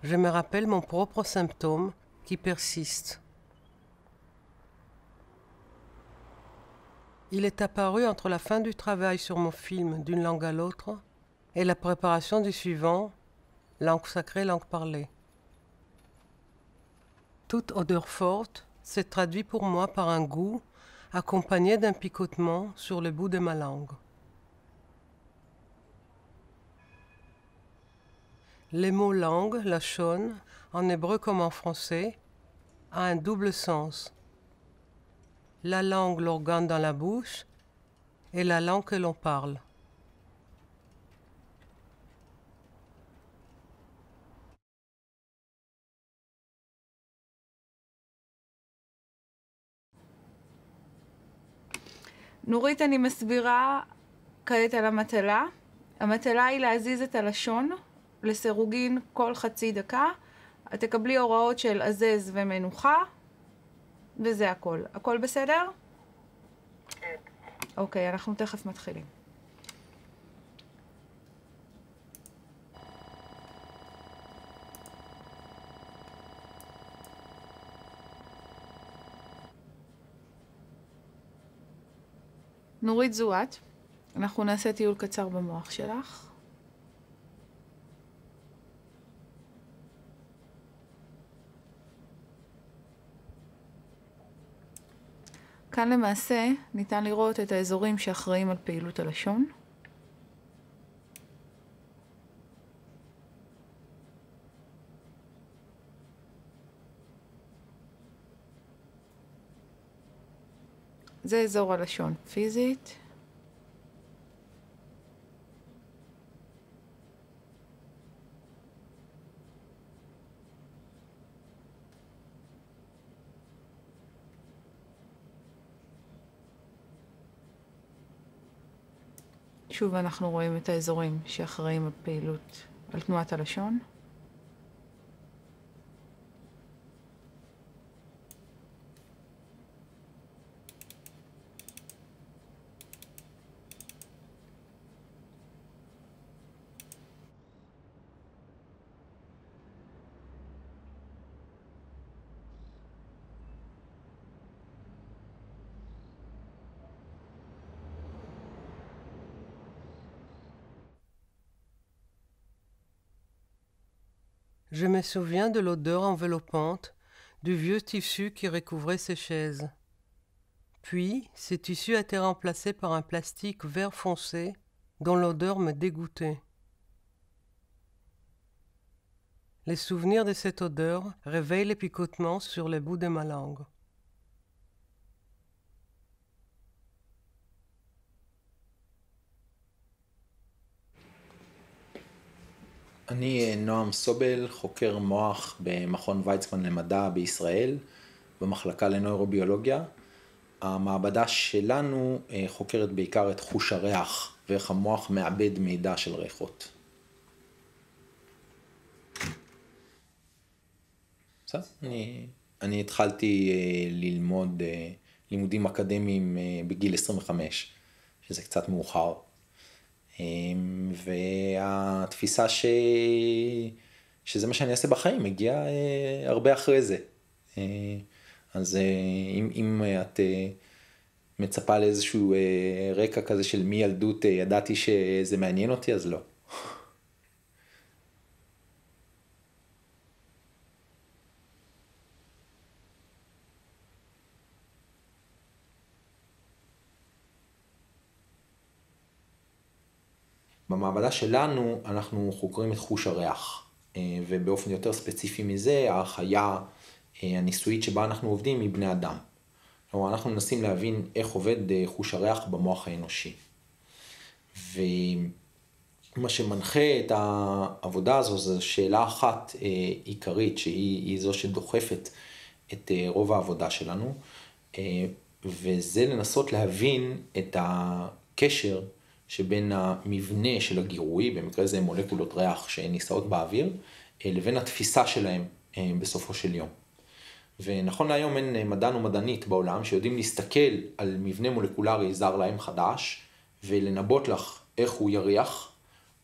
je me rappelle mon propre symptôme qui persiste. Il est apparu entre la fin du travail sur mon film d'une langue à l'autre et la préparation du suivant, langue sacrée, langue parlée. Toute odeur forte s'est traduite pour moi par un goût accompagné d'un picotement sur le bout de ma langue. Le mot langue, lachon, en hébreu comme en français, a un double sens. La langue, l'organe dans la bouche, et la langue que l'on parle. נורית, אני מסבירה כעת על המטלה. המטלה היא להזיז את הלשון לסירוגין כל חצי דקה. את תקבלי הוראות של עזז ומנוחה, וזה הכל. הכל בסדר? כן. אוקיי, אנחנו תכף מתחילים. נורית זוהת, אנחנו נעשה טיול קצר במוח שלך. כאן למעשה ניתן לראות את האזורים שאחראים על פעילות הלשון. זה אזור הלשון פיזית. שוב אנחנו רואים את האזורים שאחראים על פעילות, על תנועת הלשון. Je me souviens de l'odeur enveloppante du vieux tissu qui recouvrait ces chaises. Puis, ce tissu a été remplacé par un plastique vert foncé dont l'odeur me dégoûtait. Les souvenirs de cette odeur réveillent les picotements sur le bout de ma langue. אני נועם סובל, חוקר מוח במכון ויצמן למדע בישראל, במחלקה לנוירוביולוגיה. המעבדה שלנו חוקרת בעיקר את חוש הריח ואיך המוח מאבד מידע של ריחות. בסדר? אני התחלתי ללמוד לימודים אקדמיים בגיל 25, שזה קצת מאוחר. והתפיסה שזה מה שאני אעשה בחיים הגיעה הרבה אחרי זה. אז אם את מצפה לאיזשהו רקע כזה של מילדות ידעתי שזה מעניין אותי, אז לא. במעבדה שלנו אנחנו חוקרים את חוש הריח, ובאופן יותר ספציפי מזה, החיה הניסויית שבה אנחנו עובדים היא בני אדם. כלומר, אנחנו מנסים להבין איך עובד חוש הריח במוח האנושי. ומה שמנחה את העבודה הזו זו שאלה אחת עיקרית, שהיא זו שדוחפת את רוב העבודה שלנו, וזה לנסות להבין את הקשר שבין המבנה של הגירוי, במקרה זה מולקולות ריח שנישאות באוויר, לבין התפיסה שלהם בסופו של יום. ונכון להיום אין מדען או מדענית בעולם שיודעים להסתכל על מבנה מולקולרי זר להם חדש, ולנבוט לך איך הוא יריח,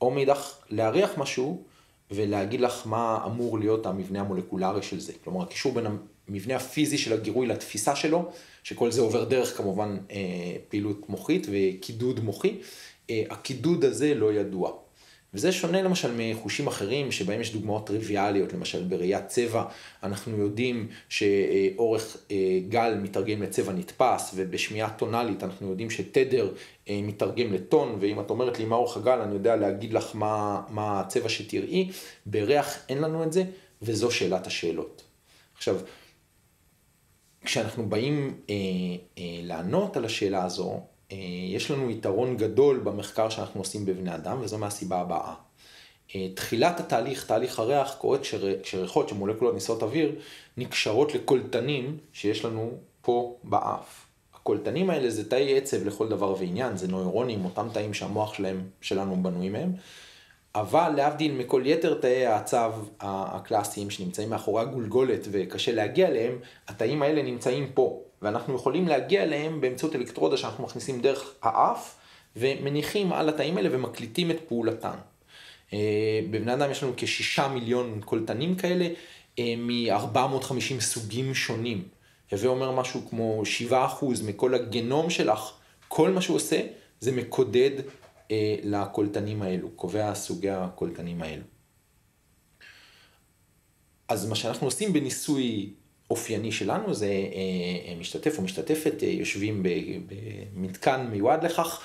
או מאידך להריח משהו ולהגיד לך מה אמור להיות המבנה המולקולרי של זה. כלומר, הקישור בין המבנה הפיזי של הגירוי לתפיסה שלו, שכל זה עובר דרך כמובן פעילות מוחית וקידוד מוחי, הקידוד הזה לא ידוע. וזה שונה למשל מחושים אחרים שבהם יש דוגמאות טריוויאליות, למשל בראיית צבע, אנחנו יודעים שאורך גל מתרגם לצבע נתפס, ובשמיעה טונלית אנחנו יודעים שתדר מתרגם לטון, ואם את אומרת לי מה אורך הגל, אני יודע להגיד לך מה הצבע שתראי, בריח אין לנו את זה, וזו שאלת השאלות. עכשיו, כשאנחנו באים לענות על השאלה הזו, יש לנו יתרון גדול במחקר שאנחנו עושים בבני אדם, וזו מהסיבה הבאה. תחילת התהליך, תהליך הריח, קורית כשריחות שמולקולות נישאות אוויר, נקשרות לקולטנים שיש לנו פה באף. הקולטנים האלה זה תאי עצב לכל דבר ועניין, זה נוירונים, אותם תאים שהמוח שלנו בנוי מהם, אבל להבדיל מכל יתר תאי העצב הקלאסיים שנמצאים מאחורי הגולגולת וקשה להגיע אליהם, התאים האלה נמצאים פה, ואנחנו יכולים להגיע אליהם באמצעות אלקטרודה שאנחנו מכניסים דרך האף, ומניחים על התאים האלה ומקליטים את פעולתן. בבני אדם יש לנו כ6 מיליון קולטנים כאלה, מ-450 סוגים שונים. הווה אומר משהו כמו 7% מכל הגנום שלך, כל מה שהוא עושה זה מקודד לקולטנים האלו, קובע סוגי הקולטנים האלו. אז מה שאנחנו עושים בניסוי אופייני שלנו, זה משתתף או משתתפת יושבים במתקן מיועד לכך,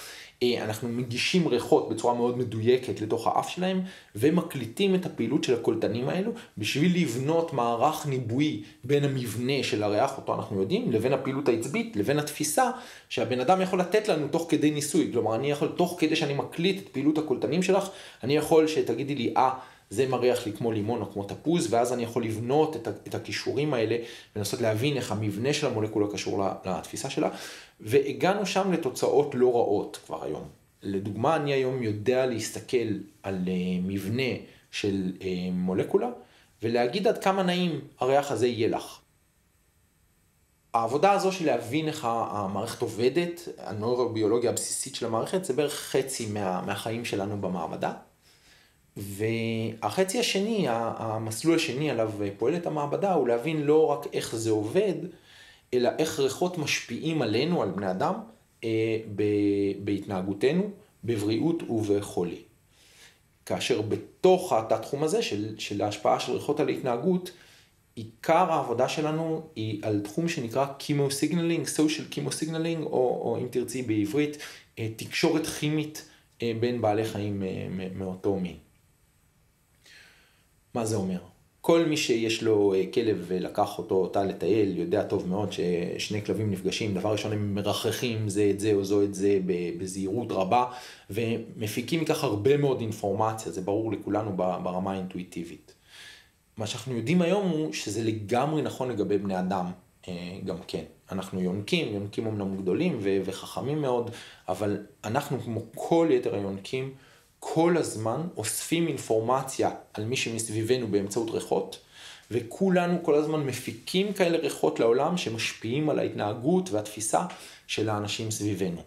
אנחנו מגישים ריחות בצורה מאוד מדויקת לתוך האף שלהם, ומקליטים את הפעילות של הקולטנים האלו, בשביל לבנות מערך ניבוי בין המבנה של הריח, אותו אנחנו יודעים, לבין הפעילות העצבית, לבין התפיסה שהבן אדם יכול לתת לנו תוך כדי ניסוי. כלומר, אני יכול, תוך כדי שאני מקליט את פעילות הקולטנים שלך, אני יכול שתגידי לי, זה מריח לי כמו לימון או כמו תפוז, ואז אני יכול לבנות את הכישורים האלה, ולנסות להבין איך המבנה של המולקולה קשור לתפיסה שלה, והגענו שם לתוצאות לא רעות כבר היום. לדוגמה, אני היום יודע להסתכל על מבנה של מולקולה, ולהגיד עד כמה נעים הריח הזה יהיה לך. העבודה הזו של להבין איך המערכת עובדת, הנוירוביולוגיה הבסיסית של המערכת, זה בערך חצי מהחיים שלנו במעבדה. והחצי השני, המסלול השני עליו פועלת המעבדה, הוא להבין לא רק איך זה עובד, אלא איך ריחות משפיעים עלינו, על בני אדם, בהתנהגותנו, בבריאות ובחולי. כאשר בתוך התחום הזה של ההשפעה של ריחות על ההתנהגות, עיקר העבודה שלנו היא על תחום שנקרא כימוסיגנלינג, סושיאל כימוסיגנלינג, או אם תרצי בעברית, תקשורת כימית בין בעלי חיים מאותו מין. מה זה אומר? כל מי שיש לו כלב ולקח אותה לטייל, יודע טוב מאוד ששני כלבים נפגשים, דבר ראשון הם מרחכים זה את זה או זו את זה בזהירות רבה, ומפיקים מכך הרבה מאוד אינפורמציה, זה ברור לכולנו ברמה האינטואיטיבית. מה שאנחנו יודעים היום הוא שזה לגמרי נכון לגבי בני אדם גם כן. אנחנו יונקים אמנם גדולים וחכמים מאוד, אבל אנחנו כמו כל יתר היונקים, כל הזמן אוספים אינפורמציה על מי שמסביבנו באמצעות ריחות, וכולנו כל הזמן מפיקים כאלה ריחות לעולם שמשפיעים על ההתנהגות והתפיסה של האנשים סביבנו.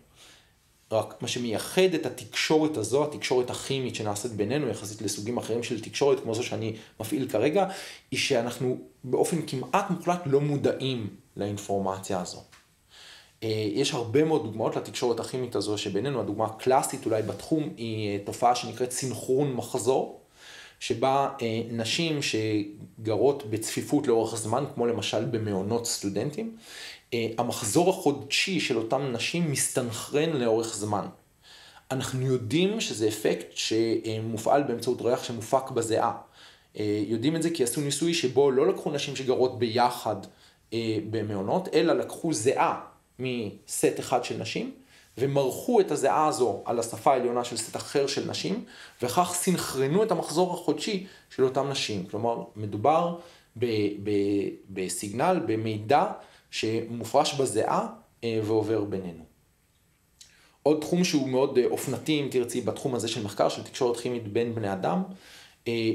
רק מה שמייחד את התקשורת הזו, התקשורת הכימית שנעשית בינינו, יחסית לסוגים אחרים של תקשורת, כמו זו שאני מפעיל כרגע, היא שאנחנו באופן כמעט מוחלט לא מודעים לאינפורמציה הזו. יש הרבה מאוד דוגמאות לתקשורת הכימית הזו שבינינו, הדוגמה הקלאסית אולי בתחום היא תופעה שנקראת סינכרון מחזור, שבה נשים שגרות בצפיפות לאורך זמן, כמו למשל במעונות סטודנטים, המחזור החודשי של אותם נשים מסתנכרן לאורך זמן. אנחנו יודעים שזה אפקט שמופעל באמצעות ריח שמופק בזיעה. יודעים את זה כי עשו ניסוי שבו לא לקחו נשים שגרות ביחד במעונות, אלא לקחו זיעה מסט אחד של נשים, ומרחו את הזיעה הזו על השפה העליונה של סט אחר של נשים, וכך סינכרנו את המחזור החודשי של אותם נשים. כלומר, מדובר בסיגנל, במידע שמופרש בזיעה ועובר בינינו. עוד תחום שהוא מאוד אופנתי, אם תרצי, בתחום הזה של מחקר, של תקשורת כימית בין בני אדם,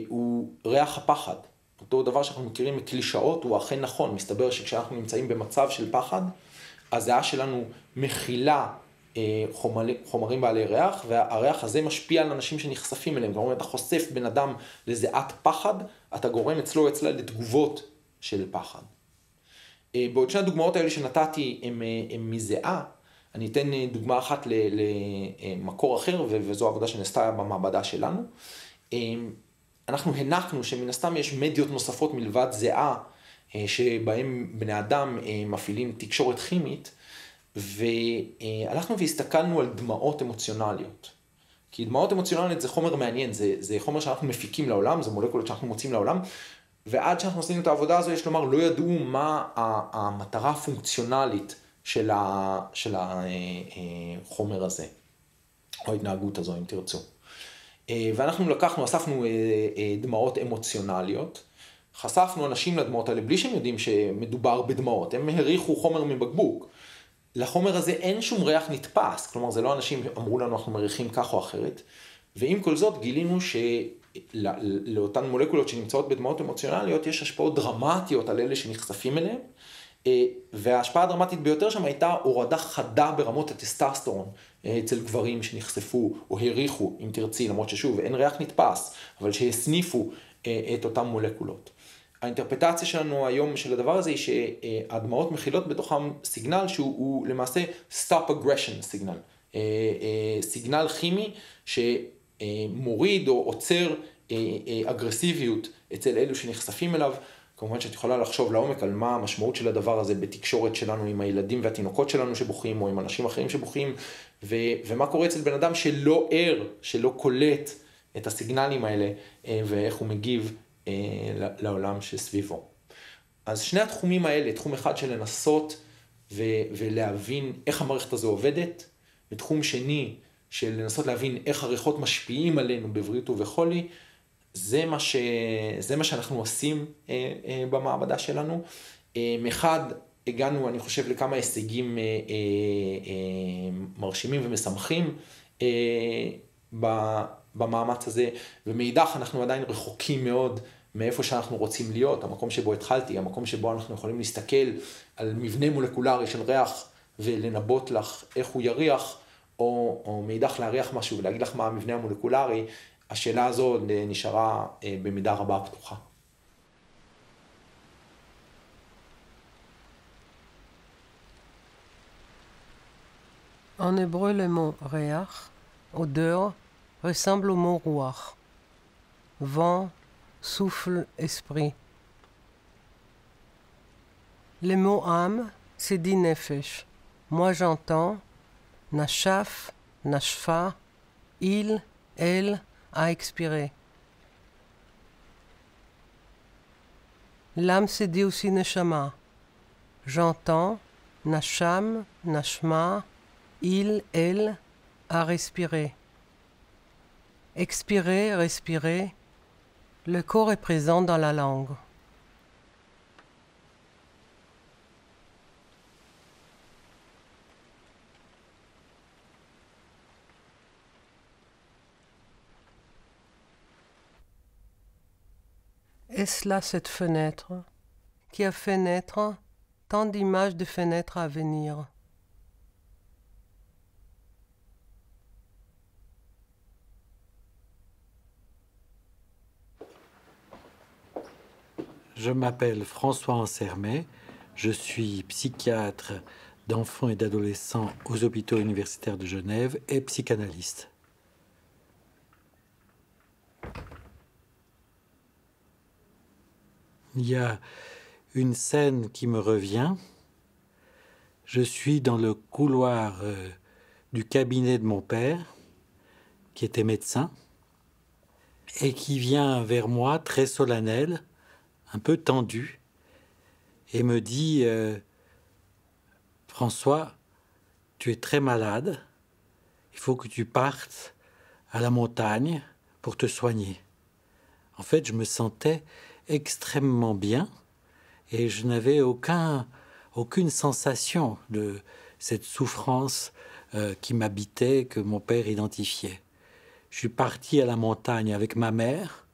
הוא ריח הפחד. אותו דבר שאנחנו מכירים מקלישאות, הוא אכן נכון. מסתבר שכשאנחנו נמצאים במצב של פחד, הזיעה שלנו מכילה חומרים בעלי ריח, והריח הזה משפיע על אנשים שנחשפים אליהם. כלומר, אתה חושף בן אדם לזיעת פחד, אתה גורם אצלו או אצלה לתגובות של פחד. בעוד שני הדוגמאות האלה שנתתי הם מזיעה, אני אתן דוגמה אחת למקור אחר, וזו עבודה שנעשתה במעבדה שלנו. אנחנו הנחנו שמן הסתם יש מדיות נוספות מלבד זיעה, שבהם בני אדם מפעילים תקשורת כימית, והלכנו והסתכלנו על דמעות אמוציונליות. כי דמעות אמוציונליות זה חומר מעניין, זה חומר שאנחנו מפיקים לעולם, זה מולקולות שאנחנו מוצאים לעולם, ועד שאנחנו עשינו את העבודה הזו, יש לומר, לא ידעו מה המטרה הפונקציונלית של החומר הזה, או ההתנהגות הזו, אם תרצו. ואנחנו אספנו דמעות אמוציונליות, חשפנו אנשים לדמעות האלה בלי שהם יודעים שמדובר בדמעות, הם הריחו חומר מבקבוק. לחומר הזה אין שום ריח נתפס, כלומר זה לא אנשים אמרו לנו אנחנו מריחים כך או אחרת, ועם כל זאת גילינו שלאותן מולקולות שנמצאות בדמעות אמוציונליות יש השפעות דרמטיות על אלה שנחשפים אליהם, וההשפעה הדרמטית ביותר שם הייתה הורדה חדה ברמות הטסטסטרון אצל גברים שנחשפו או הריחו, אם תרצי, למרות ששוב אין ריח נתפס, אבל שהסניפו את אותן מולקולות. האינטרפטציה שלנו היום של הדבר הזה היא שהדמעות מכילות בתוכם סיגנל שהוא למעשה stop aggression סיגנל. סיגנל כימי שמוריד או עוצר אגרסיביות אצל אלו שנחשפים אליו, כמובן שאת יכולה לחשוב לעומק על מה המשמעות של הדבר הזה בתקשורת שלנו עם הילדים והתינוקות שלנו שבוכים, או עם אנשים אחרים שבוכים, ומה קורה אצל בן אדם שלא ער, שלא קולט את הסיגנלים האלה, ואיך הוא מגיב לעולם שסביבו. אז שני התחומים האלה, תחום אחד של לנסות ולהבין איך המערכת הזו עובדת, ותחום שני של לנסות להבין איך הריחות משפיעים עלינו בבריאות ובחולי, זה מה שאנחנו עושים במעבדה שלנו. מחד, הגענו, אני חושב, לכמה הישגים מרשימים ומשמחים במאמץ הזה, ומאידך אנחנו עדיין רחוקים מאוד מאיפה שאנחנו רוצים להיות, המקום שבו התחלתי, המקום שבו אנחנו יכולים להסתכל על מבנה מולקולרי של ריח ולנבות לך איך הוא יריח, או מאידך להריח משהו ולהגיד לך מה המבנה המולקולרי. השאלה הזו נשארה במידה רבה פתוחה. En hébreu, le mot réach, odeur, ressemble au mot ruach. Vent, souffle, esprit. Le mot âme, c'est dit nefesh. Moi j'entends nashaf, nashfa, il, elle, a expiré. L'âme c'est dit aussi neshama. J'entends nasham, nashma, il, elle, a respiré. Expirer, respirer, le corps est présent dans la langue. Est-ce là cette fenêtre qui a fait naître tant d'images de fenêtres à venir? Je m'appelle François Ansermet, je suis psychiatre d'enfants et d'adolescents aux hôpitaux universitaires de Genève et psychanalyste. Il y a une scène qui me revient. Je suis dans le couloir du cabinet de mon père, qui était médecin, et qui vient vers moi très solennel, un peu tendu, et me dit « François, tu es très malade, il faut que tu partes à la montagne pour te soigner. » En fait, je me sentais extrêmement bien et je n'avais aucune sensation de cette souffrance qui m'habitait, que mon père identifiait. Je suis parti à la montagne avec ma mère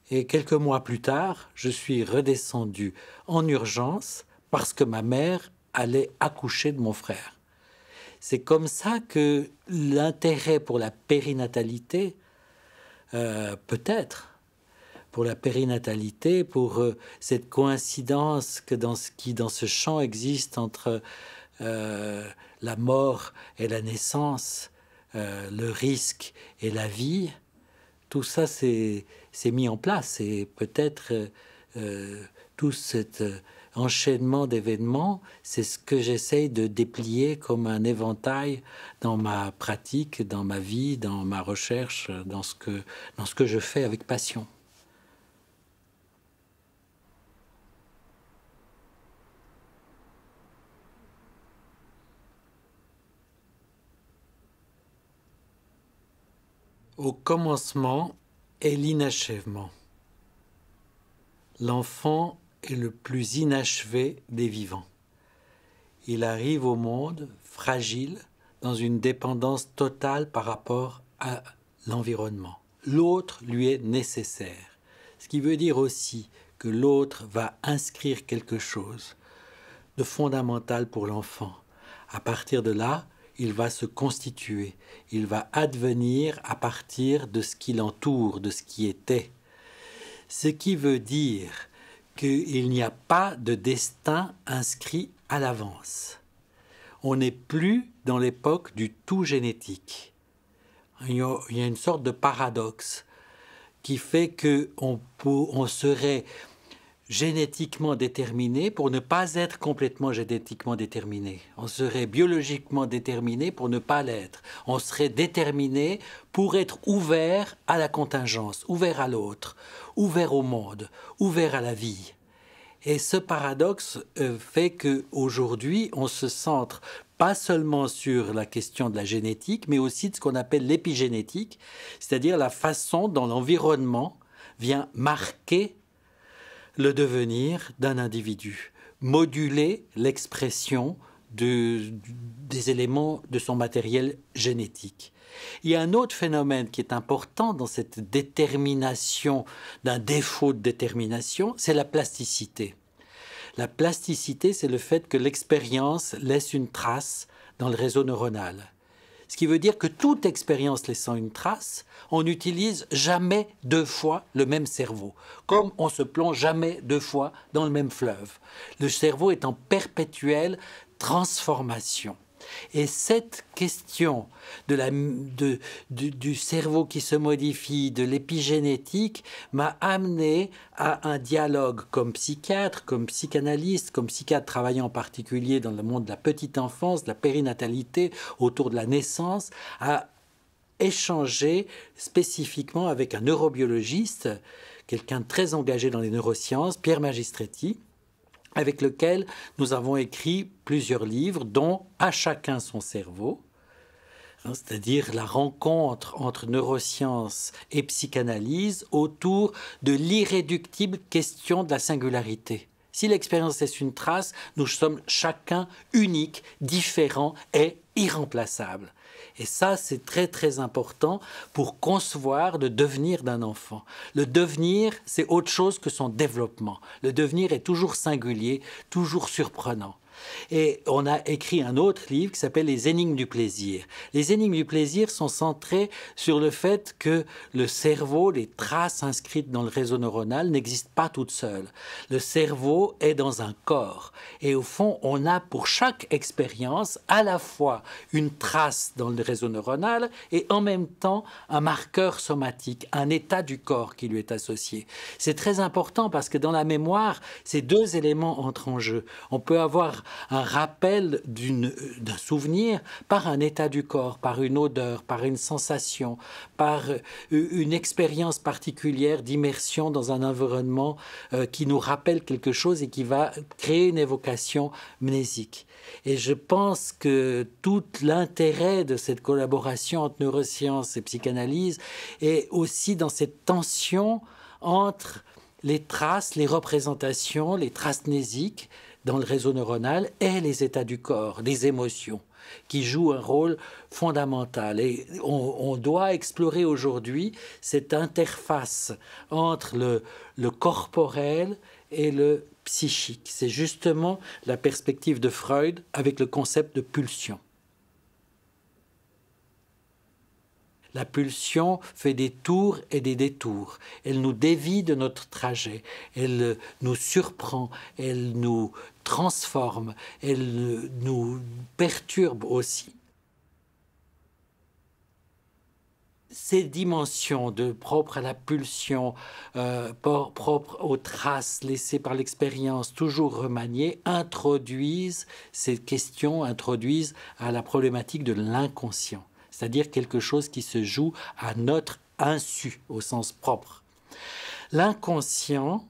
et quelques mois plus tard, je suis redescendu en urgence parce que ma mère allait accoucher de mon frère. C'est comme ça que l'intérêt pour la périnatalité, peut-être, pour la périnatalité, pour cette coïncidence que dans ce champ existe entre la mort et la naissance, le risque et la vie, tout ça s'est mis en place. Et peut-être tout cet enchaînement d'événements, c'est ce que j'essaye de déplier comme un éventail dans ma pratique, dans ma vie, dans ma recherche, dans ce que je fais avec passion. Au commencement est l'inachèvement. L'enfant est le plus inachevé des vivants. Il arrive au monde fragile, dans une dépendance totale par rapport à l'environnement. L'autre lui est nécessaire, ce qui veut dire aussi que l'autre va inscrire quelque chose de fondamental pour l'enfant. À partir de là, il va se constituer, il va advenir à partir de ce qui l'entoure, de ce qui était. Ce qui veut dire qu'il n'y a pas de destin inscrit à l'avance. On n'est plus dans l'époque du tout génétique. Il y a une sorte de paradoxe qui fait qu'on serait génétiquement déterminé pour ne pas être complètement génétiquement déterminé. On serait biologiquement déterminé pour ne pas l'être. On serait déterminé pour être ouvert à la contingence, ouvert à l'autre, ouvert au monde, ouvert à la vie. Et ce paradoxe fait qu'aujourd'hui, on se centre pas seulement sur la question de la génétique, mais aussi de ce qu'on appelle l'épigénétique, c'est-à-dire la façon dont l'environnement vient marquer le devenir d'un individu, moduler l'expression des éléments de son matériel génétique. Il y a un autre phénomène qui est important dans cette détermination d'un défaut de détermination, c'est la plasticité. La plasticité, c'est le fait que l'expérience laisse une trace dans le réseau neuronal. Ce qui veut dire que toute expérience laissant une trace, on n'utilise jamais 2 fois le même cerveau, comme on se plonge jamais 2 fois dans le même fleuve. Le cerveau est en perpétuelle transformation. Et cette question du cerveau qui se modifie, de l'épigénétique, m'a amené à un dialogue comme psychiatre, comme psychanalyste, comme psychiatre travaillant en particulier dans le monde de la petite enfance, de la périnatalité, autour de la naissance, à échanger spécifiquement avec un neurobiologiste, quelqu'un de très engagé dans les neurosciences, Pierre Magistretti, avec lequel nous avons écrit plusieurs livres, dont « À chacun son cerveau », c'est-à-dire la rencontre entre neurosciences et psychanalyse autour de l'irréductible question de la singularité. Si l'expérience laisse une trace, nous sommes chacun unique, différent et irremplaçable. Et ça, c'est très très important pour concevoir le devenir d'un enfant. Le devenir, c'est autre chose que son développement. Le devenir est toujours singulier, toujours surprenant. Et on a écrit un autre livre qui s'appelle Les énigmes du plaisir. Les énigmes du plaisir sont centrées sur le fait que le cerveau, les traces inscrites dans le réseau neuronal n'existent pas toutes seules. Le cerveau est dans un corps. Et au fond, on a pour chaque expérience à la fois une trace dans le réseau neuronal et en même temps un marqueur somatique, un état du corps qui lui est associé. C'est très important parce que dans la mémoire, ces 2 éléments entrent en jeu. On peut avoir un rappel d'un souvenir par un état du corps, par une odeur, par une sensation, par une expérience particulière d'immersion dans un environnement qui nous rappelle quelque chose et qui va créer une évocation mnésique. Et je pense que tout l'intérêt de cette collaboration entre neurosciences et psychanalyse est aussi dans cette tension entre les traces, les représentations, les traces mnésiques dans le réseau neuronal et les états du corps, les émotions, qui jouent un rôle fondamental. Et on doit explorer aujourd'hui cette interface entre le corporel et le psychique. C'est justement la perspective de Freud avec le concept de pulsion. La pulsion fait des tours et des détours. Elle nous dévie de notre trajet. Elle nous surprend. Elle nous transforme. Elle nous perturbe aussi. Ces dimensions propres à la pulsion, propres aux traces laissées par l'expérience, toujours remaniées, introduisent ces questions, introduisent à la problématique de l'inconscient. C'est-à-dire quelque chose qui se joue à notre insu, au sens propre. L'inconscient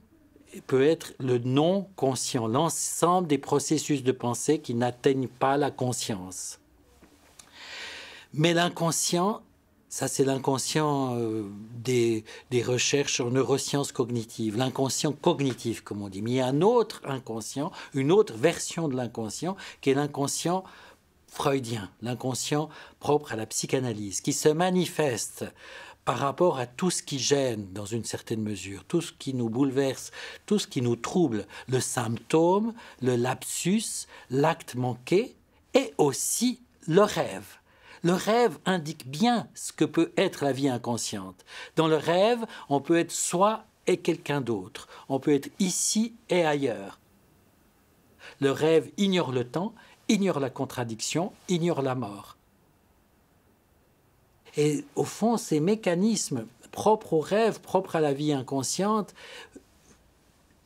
peut être le non-conscient, l'ensemble des processus de pensée qui n'atteignent pas la conscience. Mais l'inconscient, ça c'est l'inconscient des recherches en neurosciences cognitives, l'inconscient cognitif comme on dit. Mais il y a un autre inconscient, une autre version de l'inconscient qui est l'inconscient freudien, l'inconscient propre à la psychanalyse, qui se manifeste par rapport à tout ce qui gêne dans une certaine mesure, tout ce qui nous bouleverse, tout ce qui nous trouble, le symptôme, le lapsus, l'acte manqué et aussi le rêve. Le rêve indique bien ce que peut être la vie inconsciente. Dans le rêve, on peut être soi et quelqu'un d'autre. On peut être ici et ailleurs. Le rêve ignore le temps, ignore la contradiction, ignore la mort. Et au fond, ces mécanismes propres au rêve, propres à la vie inconsciente,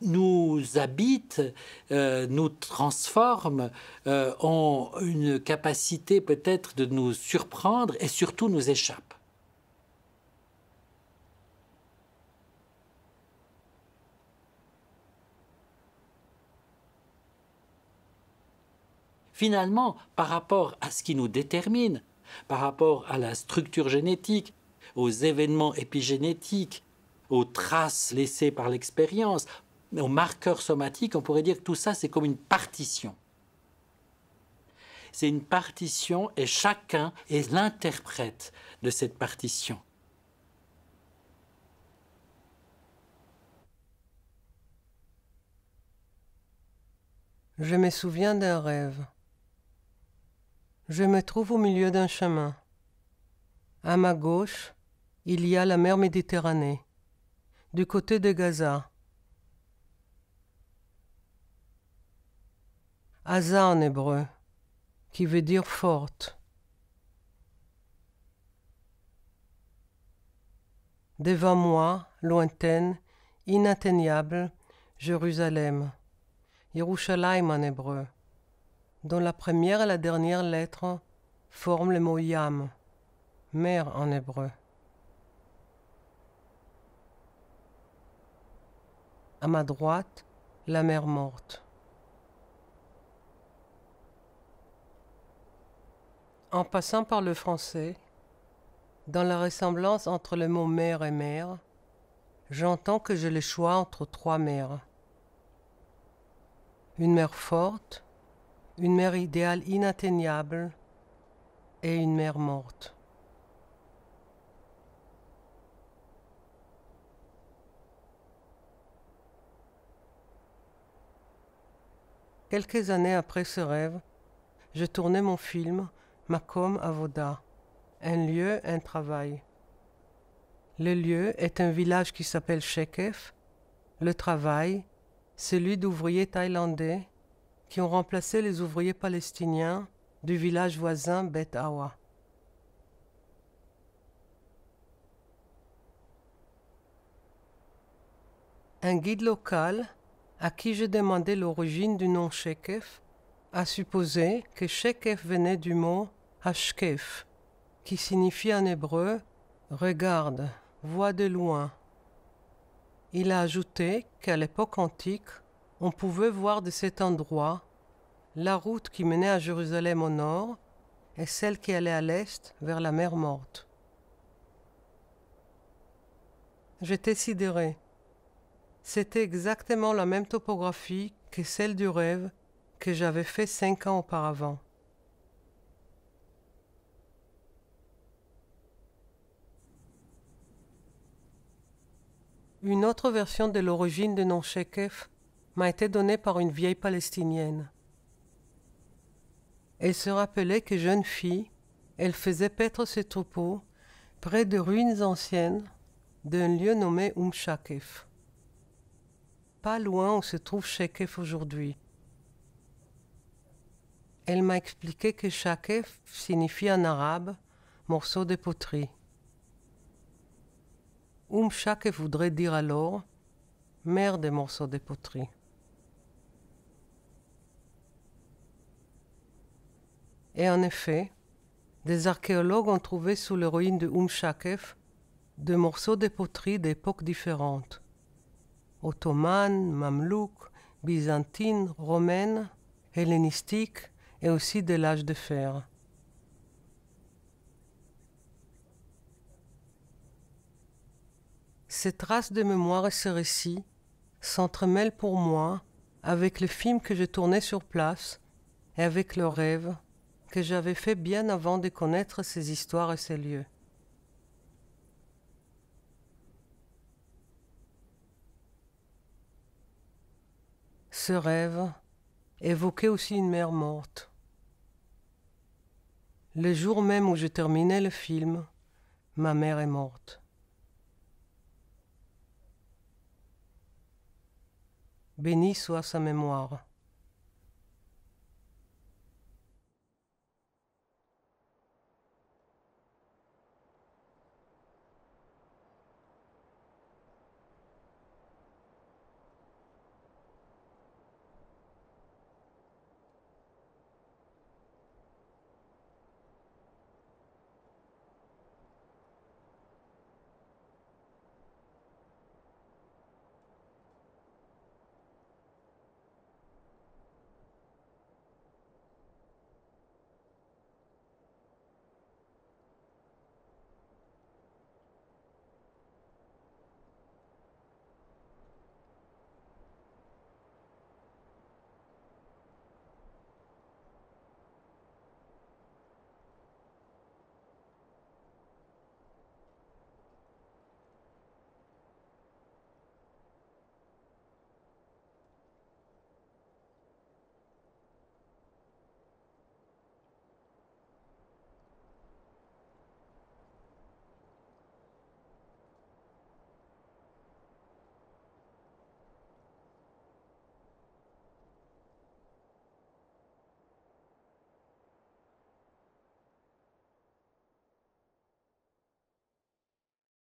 nous habitent, nous transforment, ont une capacité peut-être de nous surprendre et surtout nous échappent. Finalement, par rapport à ce qui nous détermine, par rapport à la structure génétique, aux événements épigénétiques, aux traces laissées par l'expérience, aux marqueurs somatiques, on pourrait dire que tout ça, c'est comme une partition. C'est une partition et chacun est l'interprète de cette partition. Je me souviens d'un rêve. Je me trouve au milieu d'un chemin. À ma gauche, il y a la mer Méditerranée, du côté de Gaza. Haza en hébreu, qui veut dire forte. Devant moi, lointaine, inatteignable, Jérusalem, Yerushalayim en hébreu, dont la première et la dernière lettre forment le mot Yam, mer en hébreu. À ma droite, la mer morte. En passant par le français, dans la ressemblance entre le mot mer et mer, j'entends que j'ai le choix entre trois mers. Une mer forte, une mer idéale inatteignable et une mer morte. Quelques années après ce rêve, je tournais mon film Makom Avoda, un lieu, un travail. Le lieu est un village qui s'appelle Shekef, le travail, celui d'ouvriers thaïlandais qui ont remplacé les ouvriers palestiniens du village voisin Bet Awa. Un guide local, à qui je demandais l'origine du nom Shekef, a supposé que Shekef venait du mot Hashkef, qui signifie en hébreu « regarde, vois de loin ». Il a ajouté qu'à l'époque antique, on pouvait voir de cet endroit la route qui menait à Jérusalem au nord et celle qui allait à l'est vers la mer Morte. J'étais sidéré. C'était exactement la même topographie que celle du rêve que j'avais fait 5 ans auparavant. Une autre version de l'origine du nom Shekef m'a été donnée par une vieille palestinienne. Elle se rappelait que jeune fille, elle faisait paître ses troupeaux près de ruines anciennes d'un lieu nommé Shakef, pas loin où se trouve Shekef aujourd'hui. Elle m'a expliqué que Shakef signifie en arabe morceau de poterie. Shakef voudrait dire alors mer des morceaux de poterie. Et en effet, des archéologues ont trouvé sous les ruines de Shakef des morceaux de poterie d'époques différentes. Ottomane, mamelouk, byzantine, romaine, hellénistique et aussi de l'âge de fer. Ces traces de mémoire et ce récit s'entremêlent pour moi avec le film que je tournais sur place et avec le rêve que j'avais fait bien avant de connaître ces histoires et ces lieux. Ce rêve évoquait aussi une mer morte. Le jour même où je terminais le film, ma mère est morte. Béni soit sa mémoire.